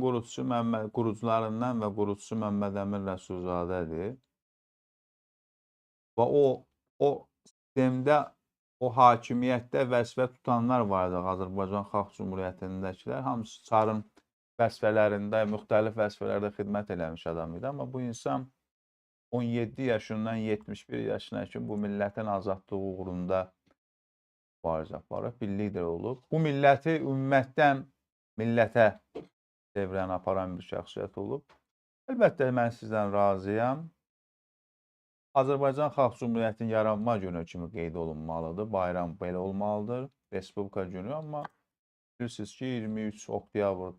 qurucularından və qurucusu Məhəmməd Əmin Rəsulzadədir. Və o sistemdə, o hakimiyyətdə vəzifə tutanlar vardı Azərbaycan Xalq Cümhuriyyətindəkilər. Hamısı çarın vəzifələrində, müxtəlif vəzifələrdə xidmət eləmiş adam idi. Amma bu insan 17 yaşından 71 yaşına kimi bu millətin azadlığı uğrunda mübarizə aparıb, bir lider olub. Bu milləti ümumiyyətdən millətə çevirən, aparan bir şəxsiyyət olub. Əlbəttə, mən sizdən razıyam. Azərbaycan Xalq Cümhuriyyətinin yaranma günü kimi qeyd olunmalıdır. Bayram belə olmalıdır. Respublika günü. Amma bilirsiniz ki, 23 oktyabr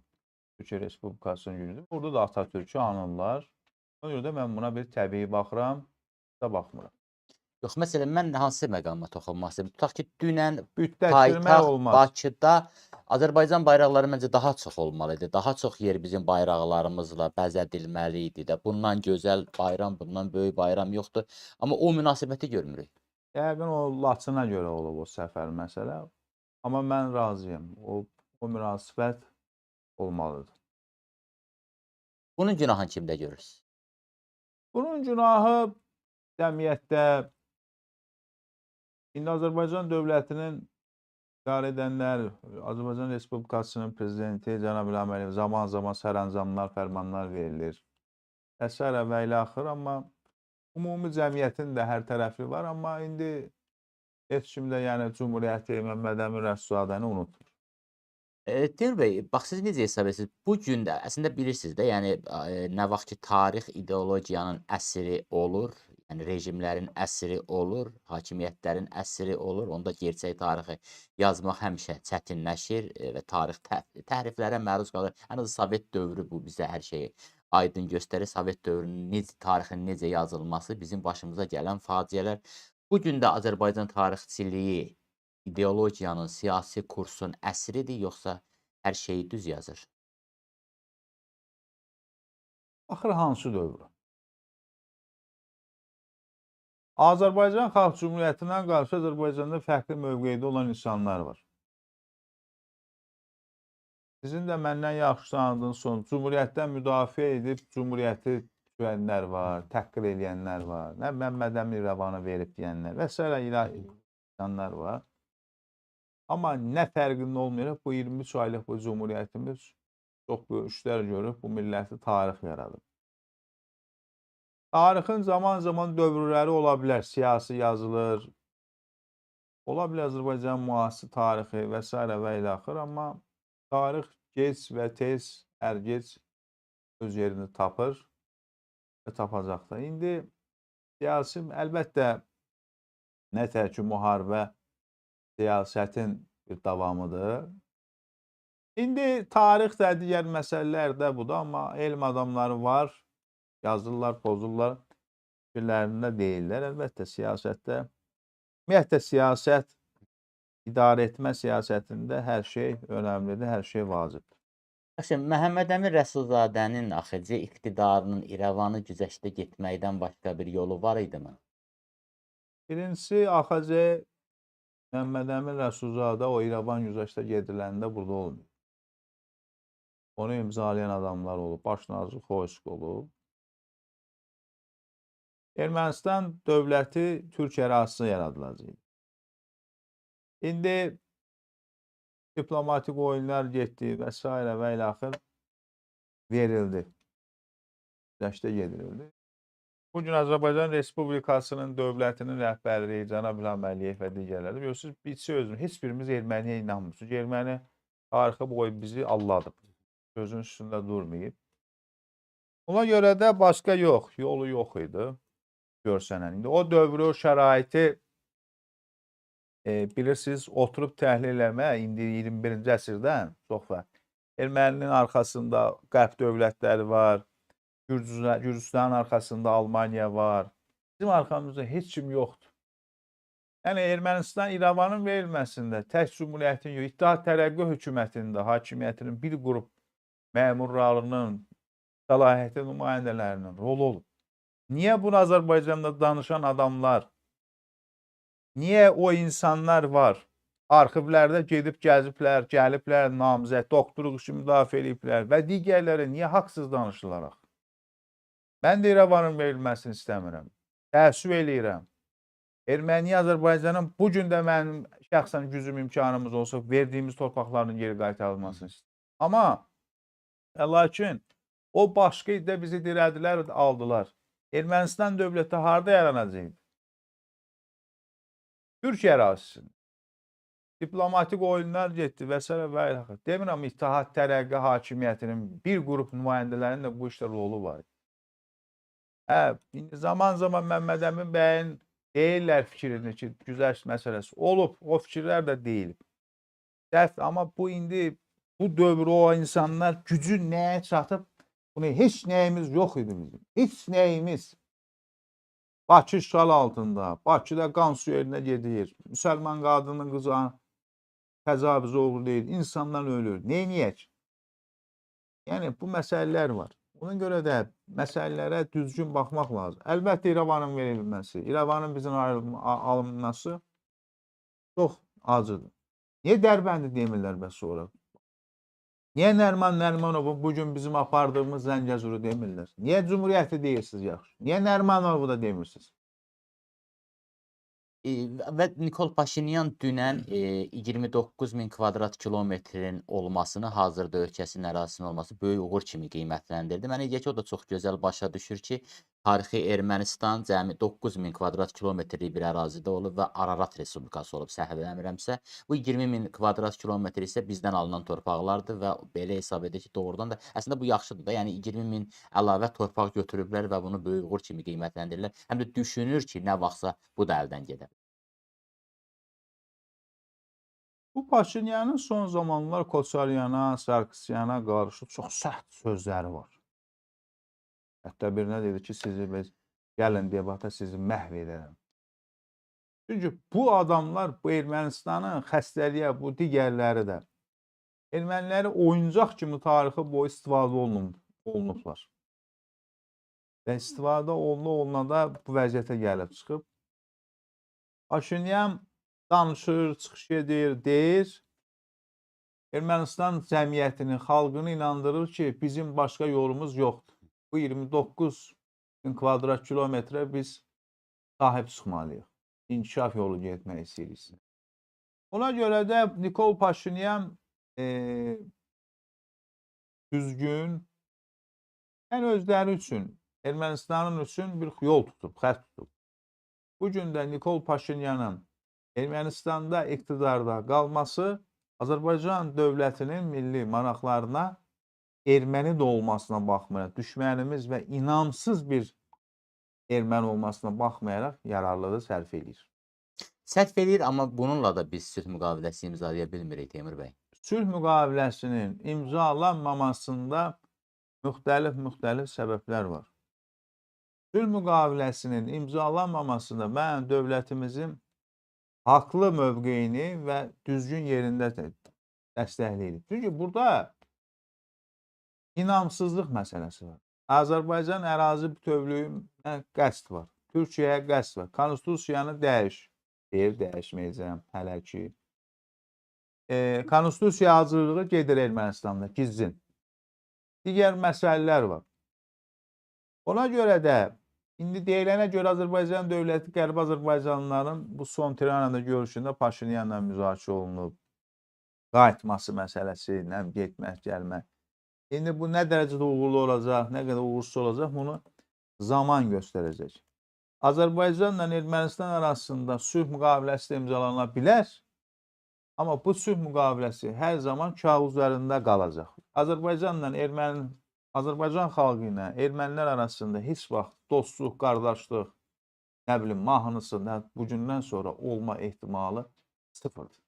Türkiyə Respublikasının günüdür. Burada da Atatürk'ü anırlar. Ona görə də mən buna bir təbii baxıram, da baxmıram. Yox, məsələn, mən hansı məqama toxunmaq istəyirəm? Tutaq ki, dünən Bütləşdirmək paytaxt olmaz. Bakıda Azərbaycan bayraqları məncə daha çox olmalı idi. Daha çox yer bizim bayraqlarımızla bəzədilməli idi də. Bundan gözəl bayram, bundan böyük bayram yoxdur. Amma o münasibəti görmürük. Yəqin o Laçına görə olub o səfər məsələ. Amma mən razıyam. O münasibət olmalıdır. Bunun günahını kimdə görürsünüz? Bunun günahı cəmiyyətdə indi Azərbaycan dövlətinin idarə edənlər, Azərbaycan Respublikasının prezidenti Cənab İlham Əliyev zaman-zaman sərəncamlar, fərmanlar verilir. Əsər və ilə axır, amma ümumi cəmiyyətin də hər tərəfi var, amma indi heç kim də yəni Cümhuriyyəti Məhəmməd Əmin Rəsulzadəni unutmur. Temur bəy, bax siz necə hesab edirsiniz? Bu gün də əslində bilirsiniz də, yəni nə vaxt ki tarix ideologiyanın əsiri olur, yəni rejimlərin əsiri olur, hakimiyyətlərin əsiri olur, onda gerçək tarixi yazmaq həmişə çətinləşir və tarix təhriflərə məruz qalır. Ən azı Sovet dövrü bu bizə hər şeyi aydın göstərir. Sovet dövrünün tarixin necə yazılması, bizim başımıza gələn faciələr. Bu gün də Azərbaycan tarixçiliyi ideologiyanın, siyasi kursun əsridir, yoxsa hər şeyi düz yazır? Axır hansı dövr? Azərbaycan Xalq Cümhuriyyətindən qarşı Azərbaycanda fərqli mövqeydə olan insanlar var. Sizin də məndən yaxşı tanıdığınız son Cümhuriyyətdən müdafiə edib Cümhuriyyəti düşənlər var, təhqir eləyənlər var, nə Məhəmməd Əmin İrəvanı verib deyənlər və s. insanlar var. Amma nə fərqində olmayaraq bu 23 aylıq bu Cümhuriyyətimiz çox böyük işlər görüb, bu milləti tarix yaradıb. Tarixin zaman-zaman dövrləri ola bilər, siyasi yazılır, ola bilər Azərbaycan müasir tarixi və s. və ilə axır, amma tarix gec və tez, hər gec öz yerini tapır və tapacaq da. İndi siyasi, əlbəttə, nətər ki, müharibə siyasətin bir davamıdır. İndi tarix də digər məsələlər də budur, amma elm adamları var, yazırlar, pozurlar, fikirlərində deyirlər. Əlbəttə, siyasətdə, ümumiyyətlə, siyasət, idarə etmə siyasətində hər şey önəmlidir, hər şey vacibdir. Yaxşı, Məhəmməd Əmin Rəsulzadənin axıcı iqtidarının İrəvanı güzəştə getməkdən başqa bir yolu var idimi? Birincisi, AXC Məhəmməd Əmin Rəsulzadə o İrəvan güzəştə gediləndə burada olmuyor. Onu imzalayan adamlar olub, baş nazir Xoysk olub. Ermənistan dövləti Türkiyə ərazisində yaradılacaq. İndi diplomatik oyunlar getdi və s. və ilaxır verildi. Dəstək edildi. Bugün Azərbaycan Respublikasının dövlətinin rəhbərliyi Cənab İlham Əliyev və digərləri görürsünüz, biz sözümüz, heç birimiz erməniyə inanmırıq. Erməni tarixi boyu bizi alladıb. Sözün üstündə durmayıb. Ona görə də başqa yolu yox idi görsənən. İndi o dövrü, o şəraiti bilirsiniz, oturub təhlil eləmək indi 21-ci əsrdən çox var. Erməninin arxasında qərb dövlətləri var, Gürcüstanın arxasında Almaniya var. Bizim arxamızda heç kim yoxdur. Yəni Ermənistan İrəvanın verilməsində tək cümhuriyyətin yox, İttihat Tərəqqi hökumətində hakimiyyətinin bir qrup məmurlarının, səlahiyyətli nümayəndələrinin rolu olub. Niyə bunu Azərbaycanda danışan adamlar, niyə o insanlar var? Arxivlərdə gedib gəziblər, gəliblər, namizəd, doktoruq kimi müdafiə ediblər və digərləri niyə haqsız danışılaraq? Mən də İrəvanın verilməsini istəmirəm. Təəssüf eləyirəm. Erməniyə Azərbaycanın bugün də mənim şəxsən gücüm, imkanımız olsa verdiyimiz torpaqların geri qaytarılmasını istəyirəm. Amma lakin o başqa idi, bizi dirədilər, aldılar. Ermənistan dövləti harada yaranacaqdı? Türkiyə ərazisində. Diplomatik oyunlar getdi və s. və ilaxır. Demirəm, İttihat Tərəqqi hakimiyyətinin bir qrup nümayəndələrinin də bu işdə rolu var. İndi zaman-zaman Məmməd Əmin bəyin deyirlər fikrini ki, güzəşt məsələsi olub, o fikirlər də deyilib. Amma bu indi, bu dövr o insanlar gücü nəyə çatıb, bunu heç nəyimiz yox idi bizim. Heç nəyimiz. Bakı işğal altında, Bakıda qan su yerinə gedir, müsəlman qadının qızına təcavüz uğurlayır, insanlar ölür. Neyniyək? Yəni, bu məsələlər var. Ona görə də məsələlərə düzgün baxmaq lazım. Əlbəttə, İrəvanın verilməsi, İrəvanın bizim alınması çox acıdır. Niyə Dərbəndi demirlər və sonra? Niyə Nəriman Nərimanovu bugün bizim apardığımız Zəngəzuru demirlər? Niyə Cumhuriyyəti deyirsiniz yaxşı? Niyə Nərimanovu da demirsiniz? Və Nikol Paşinyan dünən 29.000 kvadrat kilometrin olmasını, hazırda ölkəsinin ərazisinin olması böyük uğur kimi qiymətləndirdi. Mənə elə ki, o da çox gözəl başa düşür ki, tarixi Ermənistan cəmi 9.000 kvadrat kilometrlik bir ərazidə olub və Ararat Respublikası olub, səhv eləmirəmsə. Bu 20.000 kvadrat kilometr isə bizdən alınan torpaqlardır və belə hesab edir ki, doğrudan da əslində bu yaxşıdır da. Yəni 20.000 əlavə torpaq götürüblər və bunu böyük uğur kimi qiymətləndirirlər. Həm də düşünür ki, nə vaxtsa bu da əldən gedər. Bu Paşinyanın son zamanlar Koçaryana, Sarkısyana qarşı çox sərt sözləri var. Hətta birinə dedi ki, sizi biz gəlin debata sizi məhv edərəm. Çünki bu adamlar, bu Ermənistanın xəstəliyə, bu digərləri də erməniləri oyuncaq kimi tarixi boyu istifadə olunublar. Və istifadə oluna da bu vəziyyətə gəlib çıxıb. Paşinyan danışır, çıxış edir, deyir. Ermənistan cəmiyyətini, xalqını inandırır ki, bizim başqa yolumuz yoxdur. Bu 29.000 kvadrat kilometrə biz sahib çıxmalıyıq. İnkişaf yolu getmək istəyirik. Ona görə də Nikol Paşinyan düzgün, yəni özləri üçün, Ermənistanın üçün bir yol tutub, xətt tutub. Bugün də Nikol Paşinyanın Ermənistanda iqtidarda qalması Azərbaycan dövlətinin milli maraqlarına erməni də olmasına baxmayaraq, düşmənimiz və inamsız bir erməni olmasına baxmayaraq yararlıdır, sərf edir. Sərf edir, amma bununla da biz sülh müqaviləsi imzalaya bilmirik, Teymur bəy. Sülh müqaviləsinin imzalanmamasında müxtəlif səbəblər var. Sülh müqaviləsinin imzalanmamasında mən dövlətimizin haqlı mövqeyini və düzgün yerində dəstəkləyir. Çünki burada inamsızlıq məsələsi var. Azərbaycan ərazi bütövlüyünə qəsd var. Türkiyəyə qəsd var. Konstitusiyanı dəyişməyəcəm hələ ki. Konstitusiya hazırlığı gedir Ermənistanda, gizlin. digər məsələlər var. Ona görə də indi deyilənə görə Azərbaycan dövləti Qərbi Azərbaycanlıların bu son Tiranada görüşündə Paşinyanla müzakirə olunub. Qayıtması məsələsi, nə bilim, getmək, gəlmək. İndi bu nə dərəcədə uğurlu olacaq, nə qədər uğursuz olacaq, bunu zaman göstərəcək. Azərbaycanla Ermənistan arasında sülh müqaviləsi də imzalana bilər, amma bu sülh müqaviləsi hər zaman kağız üzərində qalacaq. Azərbaycan xalqı ilə ermənilər arasında heç vaxt dostluq, qardaşlıq, nə bilim, mahnısı bu gündən sonra olma ehtimalı sıfırdır.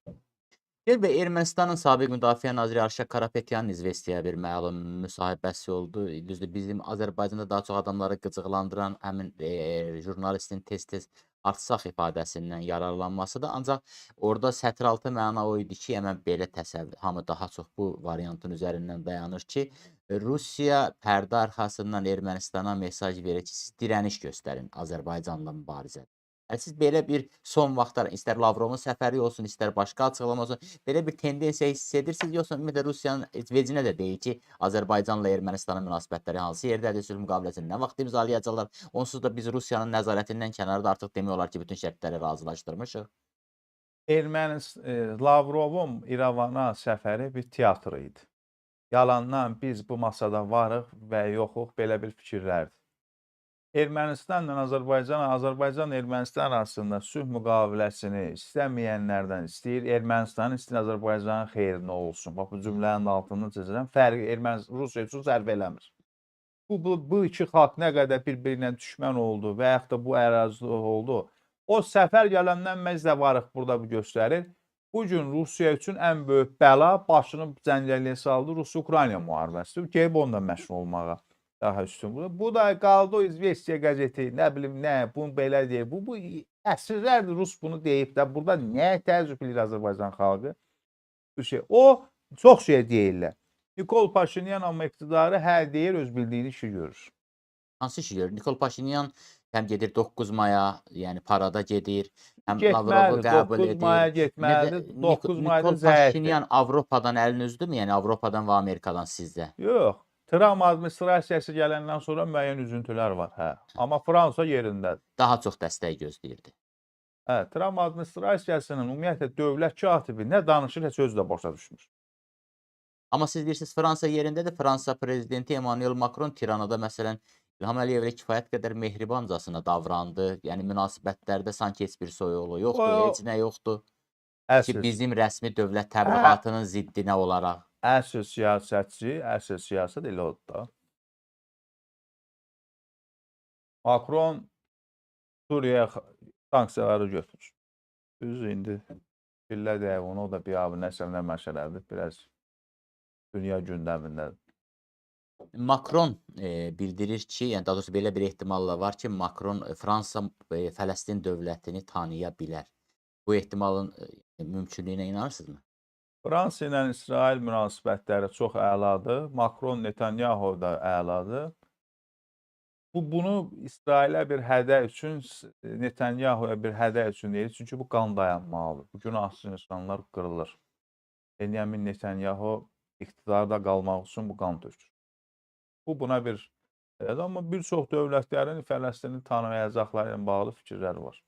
Elbə Ermənistanın sabiq müdafiə naziri Arşak Karapetyanın İzvestiyaya bir məlum müsahibəsi oldu. Düzdür, bizim Azərbaycanda daha çox adamları qıcıqlandıran həmin jurnalistin tez-tez artsaq ifadəsindən yararlanmasıdır. Ancaq orada sətiraltı məna o idi ki, mən belə təsəvvür, hamı daha çox bu variantın üzərindən dayanır ki, Rusiya pərdə arxasından Ermənistana mesaj verir ki, siz dirəniş göstərin Azərbaycanla mübarizədə. Siz belə bir son vaxtlar, istər Lavrovun səfəri olsun, istər başqa açıqlama olsun, belə bir tendensiya hiss edirsiniz, yoxsa ümumiyyətlə Rusiyanın vecinə də deyir ki, Azərbaycanla Ermənistanın münasibətləri hansı yerdədir, sülh müqaviləsini nə vaxt imzalayacaqlar, onsuz da biz Rusiyanın nəzarətindən kənarda artıq demək olar ki, bütün şərtləri razılaşdırmışıq. Lavrovun İrəvana səfəri bir teatr idi. Yalandan biz bu masada varıq və yoxuq, belə bir fikirlərdir. Ermənistanla Azərbaycan Ermənistan arasında sülh müqaviləsini istəməyənlərdən istəyir, Ermənistanın istəyir Azərbaycanın xeyrinə olsun. Bax, bu cümlənin altını çizirəm. Fərqi Rusiya üçün sərf eləmir. Bu iki xalq nə qədər bir-birinə düşmən oldu və yaxud da bu ərazidə oldu, o səfər gələndən biz də varıq burada bu göstərir. Bugün Rusiya üçün ən böyük bəla başını cəngəlliyə saldı Rusiya-Ukrayna müharibəsidir. Gəlib onunla məşğul olmağa. Daha üstün bu. Bu da qaldı o İzvestiya qəzeti, nə bilim nə, bunu belə deyir. Bu əsrlərdir Rus bunu deyib də, burada nə təəccüb edir Azərbaycan xalqı? O çox şey deyirlər. Nikol Paşinyan amma iqtidarı hə deyir, öz bildiyini işi görür. Hansı işi görür? Nikol Paşinyan həm gedir 9 maya, yəni parada gedir, həm Getməlidir, Lavrovu qəbul 9 maya getməlidir, 9 mayada Nikol zəifdir. Paşinyan Avropadan əlini üzdürmü? Yəni Avropadan və Amerikadan sizdə? Yox. Tramp administrasiyası gələndən sonra müəyyən üzüntülər var, hə. Amma Fransa yerindədir. Daha çox dəstək gözləyirdi. Hə, Tramp administrasiyasının ümumiyyətlə dövlət katibi nə danışır, heç özü də başa düşmür. Amma siz deyirsiniz Fransa yerindədir. Fransa prezidenti Emmanuel Macron Tiranada məsələn İlham Əliyevlə kifayət qədər mehribancasına davrandı. Yəni münasibətlərdə sanki heç bir soyuqluq yoxdur, heç nə yoxdur. Ki bizim rəsmi dövlət təbliğatının ziddinə olaraq. Əsl siyasət elə oldu da. Macron Suriyaya sanksiyaları götürür. Düz indi billə deyək, onu o da bir abi nəsəllə məşələdir. Biraz dünya gündəmindədir. Macron bildirir ki, yəni daha doğrusu belə bir ehtimalla var ki, Macron Fransa Fələstin dövlətini tanıya bilər. Bu ehtimalın mümkünlüyünə inanırsınızmı? Fransa ilə İsrail münasibətləri çox əladır. Macron, Netanyahu da əladır. Bunu İsrailə bir hədə üçün, Netanyahuya bir hədə üçün deyir. Çünki bu qan dayanmalıdır. Bu günahsız insanlar qırılır. Benyamin Netanyahu iqtidarda qalmaq üçün bu qan tökür. Bu buna bir, amma bir çox dövlətlərin Fələstini tanıyacaqları ilə bağlı fikirləri var.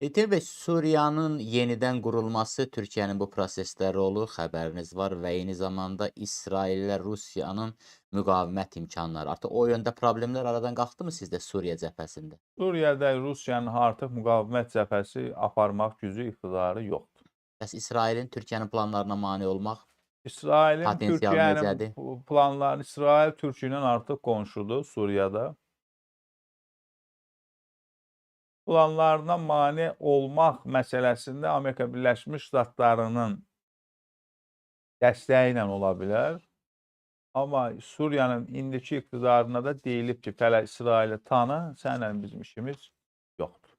Elbə Suriyanın yenidən qurulması Türkiyənin bu prosesdə rolu xəbəriniz var və eyni zamanda İsraillə Rusiyanın müqavimət imkanları. Artıq o yöndə problemlər aradan qalxdımı sizdə Suriya cəbhəsində? Suriyada Rusiyanın artıq müqavimət cəbhəsi aparmaq gücü, iqtidarı yoxdur. Bəs İsrailin Türkiyənin planlarına mane olmaq? İsrailin Türkiyənin planlarını, İsrail Türkiyə ilə artıq qonşudur Suriyada. Planlarına mane olmaq məsələsində Amerika Birləşmiş Ştatlarının dəstəyi ilə ola bilər. Amma Suriyanın indiki iqtidarına da deyilib ki, İsraili tanı, sənlə bizim işimiz yoxdur.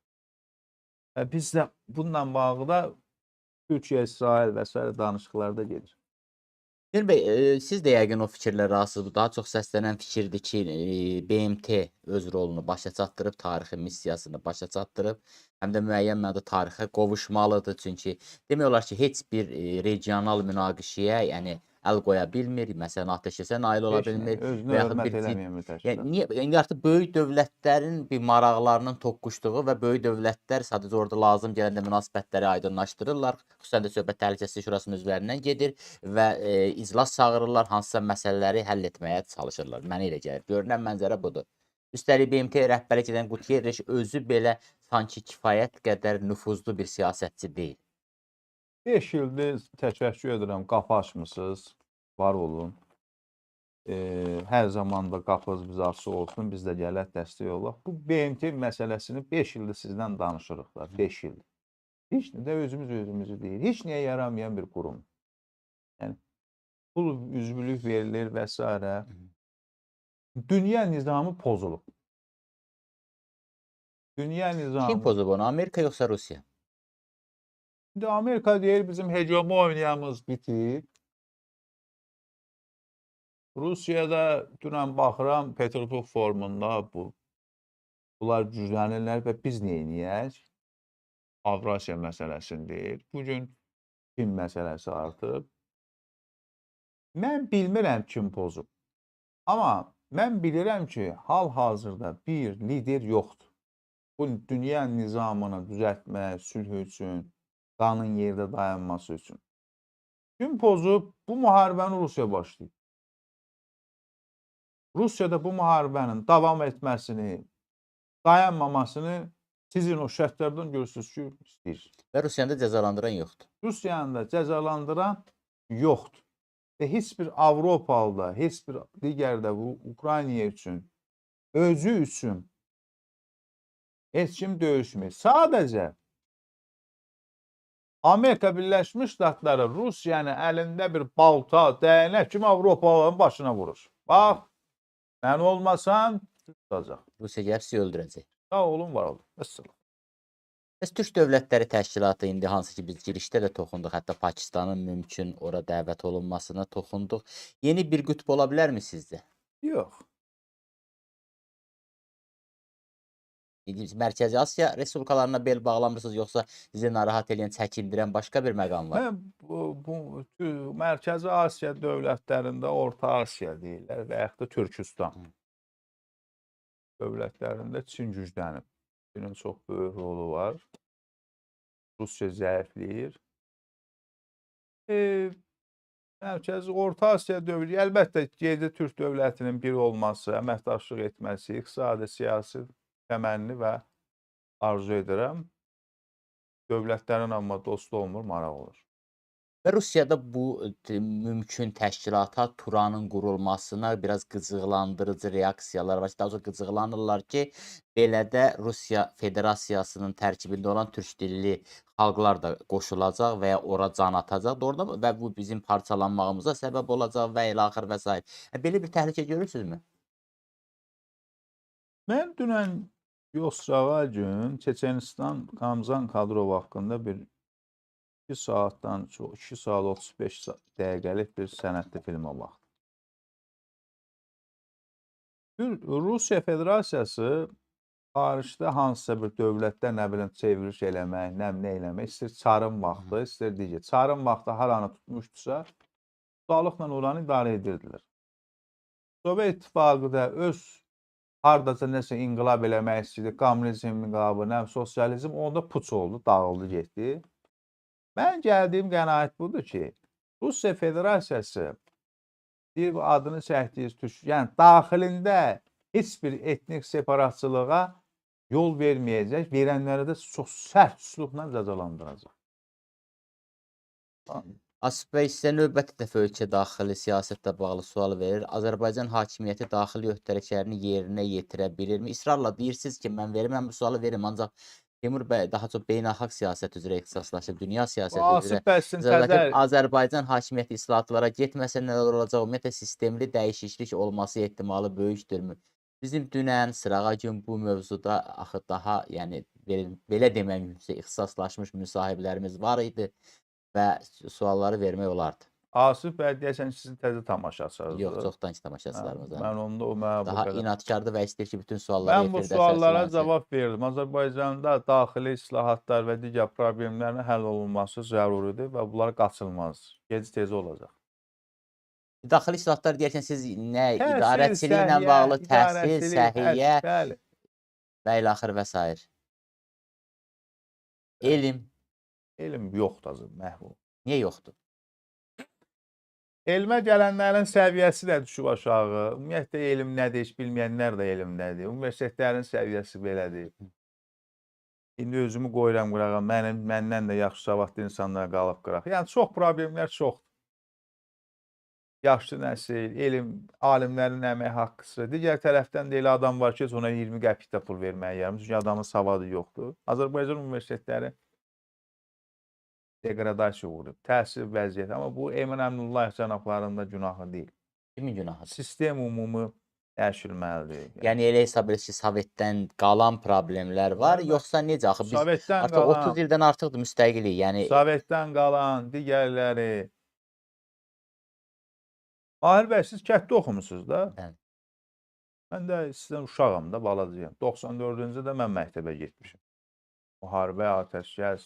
Biz də bununla bağlı da Türkiyə, İsrail və s. danışıqlarda gedir. Bəy, siz də yəqin o fikirlə razısınız. Daha çox səslənən fikirdir ki, BMT öz rolunu başa çatdırıb, tarixi missiyasını başa çatdırıb. həm də müəyyən mənada tarixə qovuşmalıdır. Çünki demək olar ki, heç bir regional münaqişəyə, yəni əl qoya bilmir. Məsələn, atəşkəsə nail ola Heç nə, bilmir özünə və yaxud hörmət bir eləməyən bir yəni təşkilat. niyə indi artıq böyük dövlətlərin bir maraqlarının toqquşduğu və böyük dövlətlər sadəcə orada lazım gələndə münasibətləri aydınlaşdırırlar. Xüsusən də söhbət Təhlükəsizlik Şurasının üzvlərindən gedir və iclas çağırırlar, hansısa məsələləri həll etməyə çalışırlar. Mənə elə gəlir. Görünən mənzərə budur. Üstəlik BMT rəhbərlik edən Quterreş özü belə sanki kifayət qədər nüfuzlu bir siyasətçi deyil. 5 ildir təşəkkür edirəm, qapı açmısınız, var olun. Hər zaman da qapınız bizə açıq olsun, biz də gələk dəstək olaq. Bu BMT məsələsini 5 ildir sizdən danışırıq da, 5 ildir. Heç nə də özümüzü deyil, heç nəyə yaramayan bir qurum. Yəni, pul üzvlük verilir və s. Dünya nizamı pozulub. Dünya Kim nizamı. pozub onu? Amerika yoxsa Rusiya? İndi Amerika deyir, bizim hegemoniyamız bitib. Rusiyada dünən baxıram, Peterburq forumunda bunlar güclənirlər və biz neyniyək? Avrasiya məsələsini deyir. Bugün Çin məsələsi artıb. Mən bilmirəm kim pozub. Amma mən bilirəm ki, hal-hazırda bir lider yoxdur. Bu dünya nizamını düzəltmək, sülh üçün, qanın yerdə dayanması üçün. Kim pozub? Bu müharibəni Rusiya başlayıb. Rusiyada bu müharibənin davam etməsini, dayanmamasını sizin o şərtlərdən görürsünüz ki, istəyir. Və Rusiyanı da cəzalandıran yoxdur. Rusiyanı da cəzalandıran yoxdur. Və heç bir Avropalıda, heç bir digər də bu Ukrayna üçün, özü üçün heç kim döyüşmür. Sadəcə Amerika Birləşmiş Ştatları Rusiyanı əlində bir balta, dəyənək kimi Avropalıların başına vurur. Bax, sən olmasan, tutacaq. Rusiya gəlib sizi öldürəcək. Sağ olun, var olun. Əssalam. Bəs Türk Dövlətləri Təşkilatı indi hansı ki biz girişdə də toxunduq, hətta Pakistanın mümkün ora dəvət olunmasına toxunduq. Yeni bir qütb ola bilərmi sizcə? Yox. Mərkəzi Asiya respublikalarına bel bağlamırsınız, yoxsa sizi narahat edən, çəkindirən başqa bir məqam var? Mən bu Mərkəzi Asiya dövlətlərində Orta Asiya deyirlər və yaxud da Türkistan dövlətlərində Çin güclənib. Çinin çox böyük rolu var. Rusiya zəifləyir. Mərkəzi Orta Asiya dövləti, əlbəttə gecə Türk dövlətinin bir olması, əməkdaşlıq etməsi, iqtisadi, siyasi təmənni və arzu edirəm. Dövlətlərin amma dostu olmur, maraq olur. Və Rusiyada bu mümkün təşkilata Turanın qurulmasına biraz qıcıqlandırıcı reaksiyalar var. Daha çox qıcıqlanırlar ki, belə də Rusiya Federasiyasının tərkibində olan türk dilli xalqlar da qoşulacaq və ya ora can atacaq orada və bu bizim parçalanmağımıza səbəb olacaq və ilə axır və s. Belə bir təhlükə görürsünüzmü? Mən dünən yoxsağa gün Çeçenistan Kamzan Kadrov haqqında bir 2 saatdan çox, 2 saat 35 dəqiqəlik bir sənədli filmə baxdım. Rusiya Federasiyası xaricdə hansısa bir dövlətdə nə bilim çevriliş eləmək, nə eləmək, istər çarın vaxtı, istər digər. Çarın vaxtı haranı tutmuşdusa, ustalıqla oranı idarə edirdilər. Sovet İttifaqı da öz hardasa nəsə inqilab eləmək istəyirdi, kommunizm inqilabı, sosializm, onda puç oldu, dağıldı, getdi. Mən gəldiyim qənaət budur ki, Rusiya Federasiyası bir adını çəkdiyiz türk, yəni daxilində heç bir etnik separatçılığa yol verməyəcək, verənləri də çox sərt üslubla cəzalandıracaq. Asbey sizə növbəti dəfə ölkə daxili siyasətlə bağlı sual verir. Azərbaycan hakimiyyəti daxili öhdəliklərini yerinə yetirə bilirmi? İsrarla deyirsiniz ki, mən verim, bu sualı verim, ancaq Teymur bəy daha çox beynəlxalq siyasət üzrə ixtisaslaşıb, dünya siyasəti üzrə. Azərbaycan hakimiyyəti islahatlara getməsə nələr olacaq? Ümumiyyətlə sistemli dəyişiklik olması ehtimalı böyükdürmü? Bizim dünən sırağa gün bu mövzuda axı daha, yəni belə demək mümkünsə ixtisaslaşmış müsahiblərimiz var idi və sualları vermək olardı. Asif bəy deyəsən sizin təzə Yox, tamaşaçınızdır. çoxdan ki tamaşaçılarımız var. Mən onda o mənə bu Daha qədər. inatkardır və istəyir ki, bütün sualları Mən bu efirdə suallara səslənsin. cavab verdim. Azərbaycanda daxili islahatlar və digər problemlərin həll olunması zəruridir və bunlar qaçılmazdır. Gec-tez olacaq. Daxili islahatlar deyərkən siz nə Təhsil, idarəçiliklə səhiyyə, bağlı təhsil, idarəçilik, səhiyyə bəli. və ilaxır və s. Elm Elm yoxdur azı, məhv olub. niyə yoxdur? Elmə gələnlərin səviyyəsi də düşüb aşağı. Ümumiyyətlə elm nədir, heç bilməyənlər də elm nədir. Universitetlərin səviyyəsi belədir. İndi özümü qoyuram qırağa, məndən də yaxşı savadlı insanlar qalıb qıraq. Yəni çox problemlər çoxdur. Yaşlı nəsil, elm, alimlərin əmək haqqısı. Digər tərəfdən də elə adam var ki, ona 20 qəpik də pul verməyə yarım. Çünki adamın savadı yoxdur. Azərbaycan universitetləri degradasiya uğrayıb. Təhsil vəziyyəti. Amma bu Emin Əmrullayev cənablarında günahı deyil. Kimin günahıdır? Sistem ümumi dəyişilməlidir. Yəni elə hesab edir ki, Sovetdən qalan problemlər var, Var. yoxsa necə? Axı biz Sovetdən artıq 30 ildən artıqdır müstəqillik. Yəni Sovetdən qalan digərləri. Mahir bəy, siz kətdə oxumusunuz da? Bəli. Mən də sizdən uşağam da, balacıyam. 94-cü də mən məktəbə getmişim. Müharibə, atəşkəs,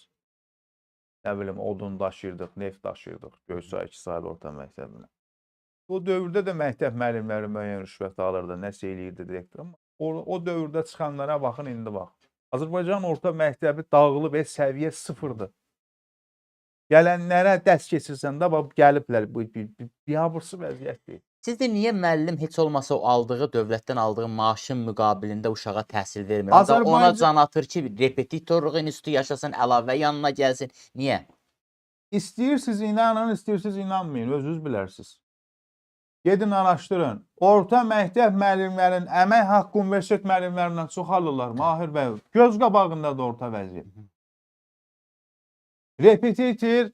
nə bilim, odun daşıyırdıq, neft daşıyırdıq. Göyçay 2 saylı orta məktəbinə. O dövrdə də məktəb müəllimləri müəyyən rüşvət alırdı, nəsə eləyirdi direktor. O dövrdə çıxanlara baxın, indi bax. Azərbaycan orta məktəbi dağılıb, səviyyə sıfırdır. Gələnlərə dəst keçirsən də, bax, gəliblər, biabırsı vəziyyətdir. sizdə niyə müəllim heç olmasa o aldığı dövlətdən aldığı maaşın müqabilində uşağa təhsil vermir? Ancaq ona can atır ki, repetitorluq institutu yaşasın, əlavə yanına gəlsin. Niyə? İstəyirsiniz inanın, istəyirsiniz inanmayın, özünüz bilərsiniz. Gedin araşdırın. Orta məktəb müəllimlərin əmək haqqı universitet müəllimlərindən çox alırlar. Mahir bəy, göz qabağındadır orta vəziyyət. Repetitor,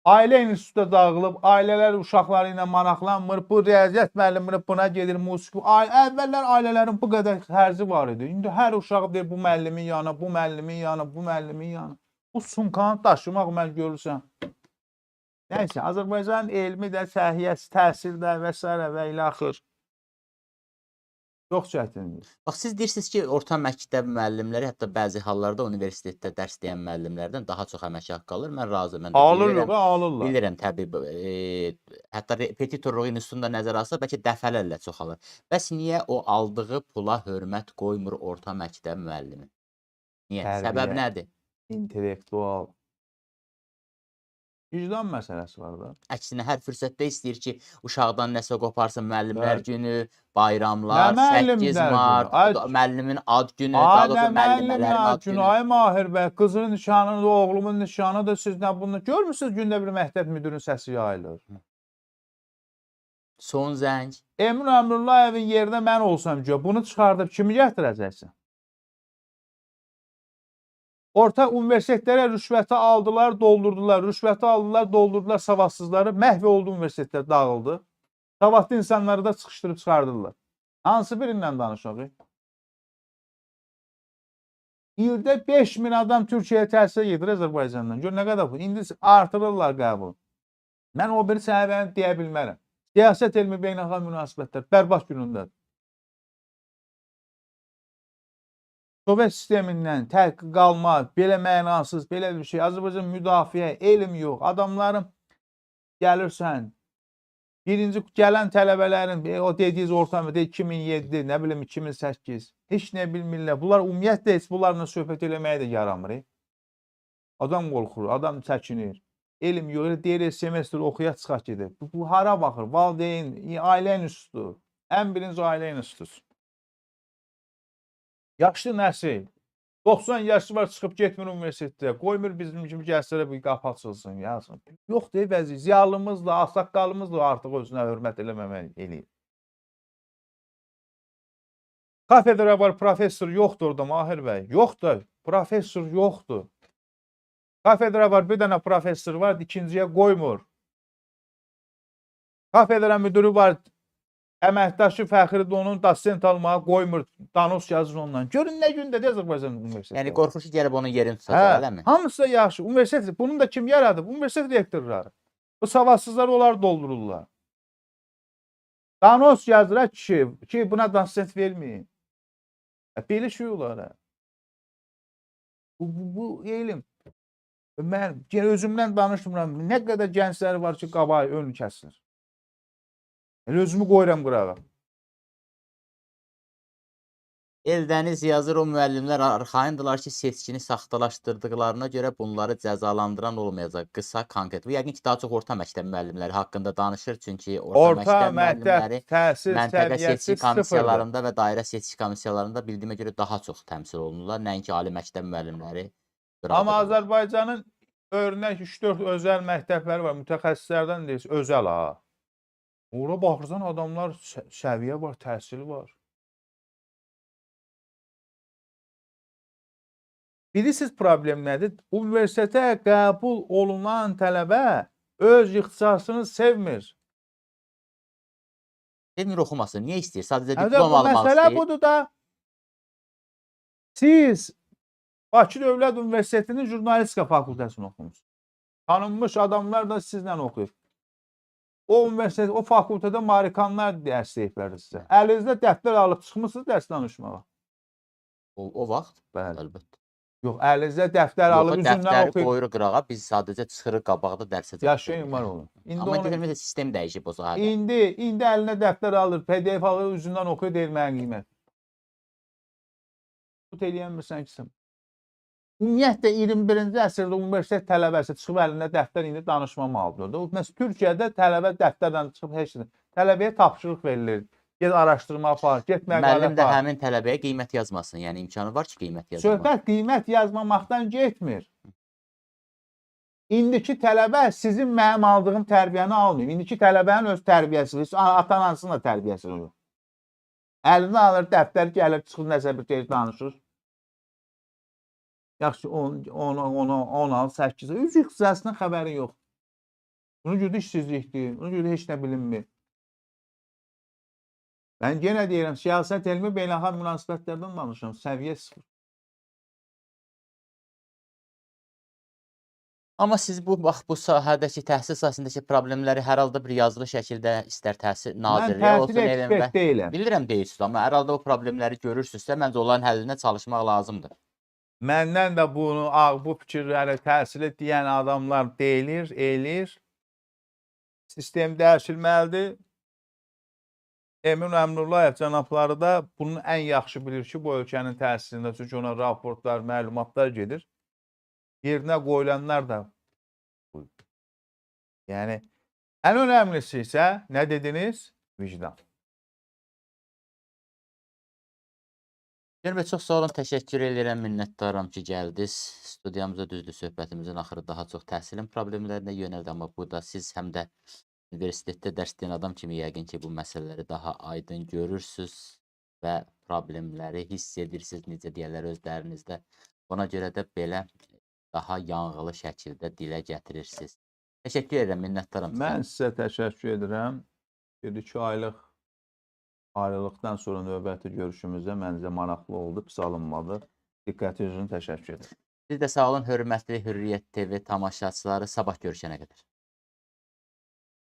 ailə institutda dağılıb, ailələr uşaqları ilə maraqlanmır, bu riyaziyyat müəllimi buna gedir, musiqi. Əvvəllər ailələrin bu qədər xərci var idi. İndi hər uşaq deyir, bu müəllimin yanı, bu müəllimin yanı, bu müəllimin yanı. Bu sumkanı daşımaq mən görürsən. Nəysə, Azərbaycan elmi də, səhiyyəsi, təhsildə və s. və ilaxır. Çox çətindir. Bax, siz deyirsiniz ki, orta məktəb müəllimləri, hətta bəzi hallarda universitetdə dərs deyən müəllimlərdən daha çox əmək haqqı alır. Mən razıyam. Mən də Alırlar, alırlar. bilirəm, təbii. Hətta repetitorluq institutunda nəzərə alsa, bəlkə dəfələrlə çox alır. Bəs niyə o aldığı pula hörmət qoymur orta məktəb müəllimi? Niyə? Tərbiyə. Səbəb nədir? İntellektual. Vicdan məsələsi var da. Əksinə hər fürsətdə istəyir ki, uşaqdan nəsə qoparsın, müəllimlər Bəli. günü, bayramlar, Nə 8 müəllimlər mart, günü? müəllimin ad günü, Ay, daha nə doğrusu müəllimələrin ad günü. Ay Mahir bəy, qızın nişanıdır, oğlumun nişanıdır, siz nə bunu görmürsünüz, gündə bir məktəb müdürünün səsi yayılır. Son zəng. Emin Əmrullayevin yerinə mən olsam ki, bunu çıxardıb kimi gətirəcəksin? Orta universitetlərə rüşvəti aldılar, doldurdular, rüşvəti aldılar, doldurdular savadsızları, məhv oldu universitetlər, dağıldı. Savadlı insanları da çıxışdırıb çıxardırlar. Hansı birindən danışaq? İldə 5000 adam Türkiyəyə təhsilə gedir Azərbaycandan. Gör nə qədər bu. İndi artırırlar qəbul. Mən o bir səviyyəni deyə bilmərəm. Siyasət elmi beynəlxalq münasibətlər bərbad günündədir. Sovet sistemindən təhqiq qalma, belə mənasız, belə bir şey. Azərbaycan müdafiə, elm yox. Adamların gəlirsən, birinci gələn tələbələrin, o dediyiniz ortamda 2007, nə bilim 2008, heç nə bilmirlər. Bunlar ümumiyyətlə heç bunlarla söhbət eləməyə də yaramır. Adam qorxur, adam çəkinir. Elm yox, deyir, semestr oxuya çıxaq gedir. Bu hara baxır? Valideyn, ailə institutu. Ən birinci ailə institutu. Yaşlı nəsil, 90 yaşı var, çıxıb getmir universitetdə, qoymur bizim kimi gəzsələ bir qapı açılsın, yazsın. Yox deyil vəziyyət, ziyalımız da, ağsaqqalımız da artıq özünə hörmət eləməmək eləyir. Kafedra var, professor yoxdur orada Mahir bəy, yoxdur, professor yoxdur. Kafedra var, bir dənə professor var, ikinciyə qoymur. Kafedra müdürü var, əməkdaşı Fəxridir, onun dosent almağa qoymur, danos yazır ondan. Görün nə gündədir Azərbaycan universiteti. Yəni qorxur ki, gəlib onun yerini tutacaq, eləmi? Hamısı da yaxşı. Universitet, bunun da kim yaradıb? Universitet rektorları. Bu savadsızlar onlar doldururlar. Danos yazıra ki buna dasent vermeyin. Belə şey olar. Ha. Bu elm. Mən yenə özümdən danışmıram. Nə qədər gənclər var ki, qabağı önü kəsilir. Elə özümü qoyuram qırağa. Eldəniz yazır, o müəllimlər arxayındılar ki, seçkini saxtalaşdırdıqlarına görə bunları cəzalandıran olmayacaq. Qısa, konkret. Bu yəqin ki, daha çox orta məktəb müəllimləri haqqında danışır, çünki orta məktəb müəllimləri təhsil məntəqə seçki səviyyəsi sıfırdır. komissiyalarında və dairə seçki komissiyalarında bildiyimə görə daha çox təmsil olunurlar, nəinki ali məktəb müəllimləri. Amma Azərbaycanın örnək 3-4 özəl məktəbləri var, mütəxəssislərdən deyir, özəl ha. Ora baxırsan adamlar səviyyə var, təhsili var. Bilirsiniz problem nədir? Universitetə qəbul olunan tələbə öz ixtisasını sevmir. Demir oxumasın, niyə istəyir? Sadəcə Bu diplom almaq məsələ istəyir. budur da. Siz Bakı Dövlət Universitetinin jurnalistika fakültəsini oxumusunuz. Tanınmış adamlar da sizlə oxuyur. O universitet, o fakültədə marikanlar dərs deyiblər sizə. Əlinizdə dəftər alıb çıxmısınız dərs danışmağa. O vaxt? Bəli. Əlbəttə. Yox, əlinizdə dəftər alıb üzündən Dəftəri oxuyur. qoyuruq qırağa, biz sadəcə çıxırıq qabaqda dərsə. Yaşayın var onu. Amma indi sistem dəyişib o sahədə. İndi əlinə dəftər alır, PDF alır, üzündən oxuyur, deyir mənə qiymət. Bu eləyənmirsən ki sən. Ümumiyyətlə 21-ci əsrdə universitet tələbəsi çıxıb əlində dəftər indi danışmamalıdır. Məsələn, Türkiyədə tələbə dəftərlə çıxıb heç nə. Tələbəyə tapşırıq verilir. Get araşdırma apar, get məqalə Müəllim də apar. həmin tələbəyə qiymət yazmasın. Yəni imkanı var ki, qiymət yazmasın. Söhbət qiymət yazmamaqdan getmir. İndiki tələbə sizin mənim aldığım tərbiyəni almıyor. İndiki tələbənin öz tərbiyəsi, ata-anasının da tərbiyəsi olur. Əlinə alır, dəftər gəlir, çıxır, nəsə bir şey danışır. Yaxşı, 10 al, 8 al. Üç ixtisasından xəbəri yox. Bunu görə işsizlikdir, bunu görə heç nə bilinmir. Mən yenə deyirəm, siyasət elmi beynəlxalq münasibətlərdən danışıram, səviyyə sıfır. Amma siz bu sahədəki təhsil sahəsindəki problemləri hər halda bir yazılı şəkildə istər təhsil nazirliyi olsun, Mən təhsil ekspert deyiləm. Bilirəm deyirsiniz, amma hər halda o problemləri görürsünüzsə, məncə onların həllinə çalışmaq lazımdır. Məndən də bu fikirləri təhsil deyən adamlar deyilir, eləyir. Sistem dəyişilməlidir. Emin Əmrullayev cənabları da bunun ən yaxşı bilir ki, bu ölkənin təhsilində, çünki ona raportlar, məlumatlar gedir. Yerinə qoyulanlar da yəni ən önəmlisi isə nə dediniz? Vicdan. Görün bəy, çox sağ olun, təşəkkür edirəm, minnətdaram ki, gəldiniz. Studiyamıza düzdür, söhbətimizin axırı daha çox təhsilin problemlərinə yönəldi, amma burada siz həm də universitetdə dərs deyən adam kimi yəqin ki, bu məsələləri daha aydın görürsünüz və problemləri hiss edirsiniz, necə deyərlər özlərinizdə. Ona görə də belə daha yanğılı şəkildə dilə gətirirsiniz. Təşəkkür edirəm, minnətdaram. Mən sizə təşəkkür edirəm. 1-2 aylıq ayrılıqdan sonra növbəti görüşümüzdə məncə maraqlı oldu, pis alınmadı. Diqqətiniz üçün təşəkkür edirəm. Siz də sağ olun, hörmətli Hürriyyət TV tamaşaçıları. Sabah görüşənə qədər.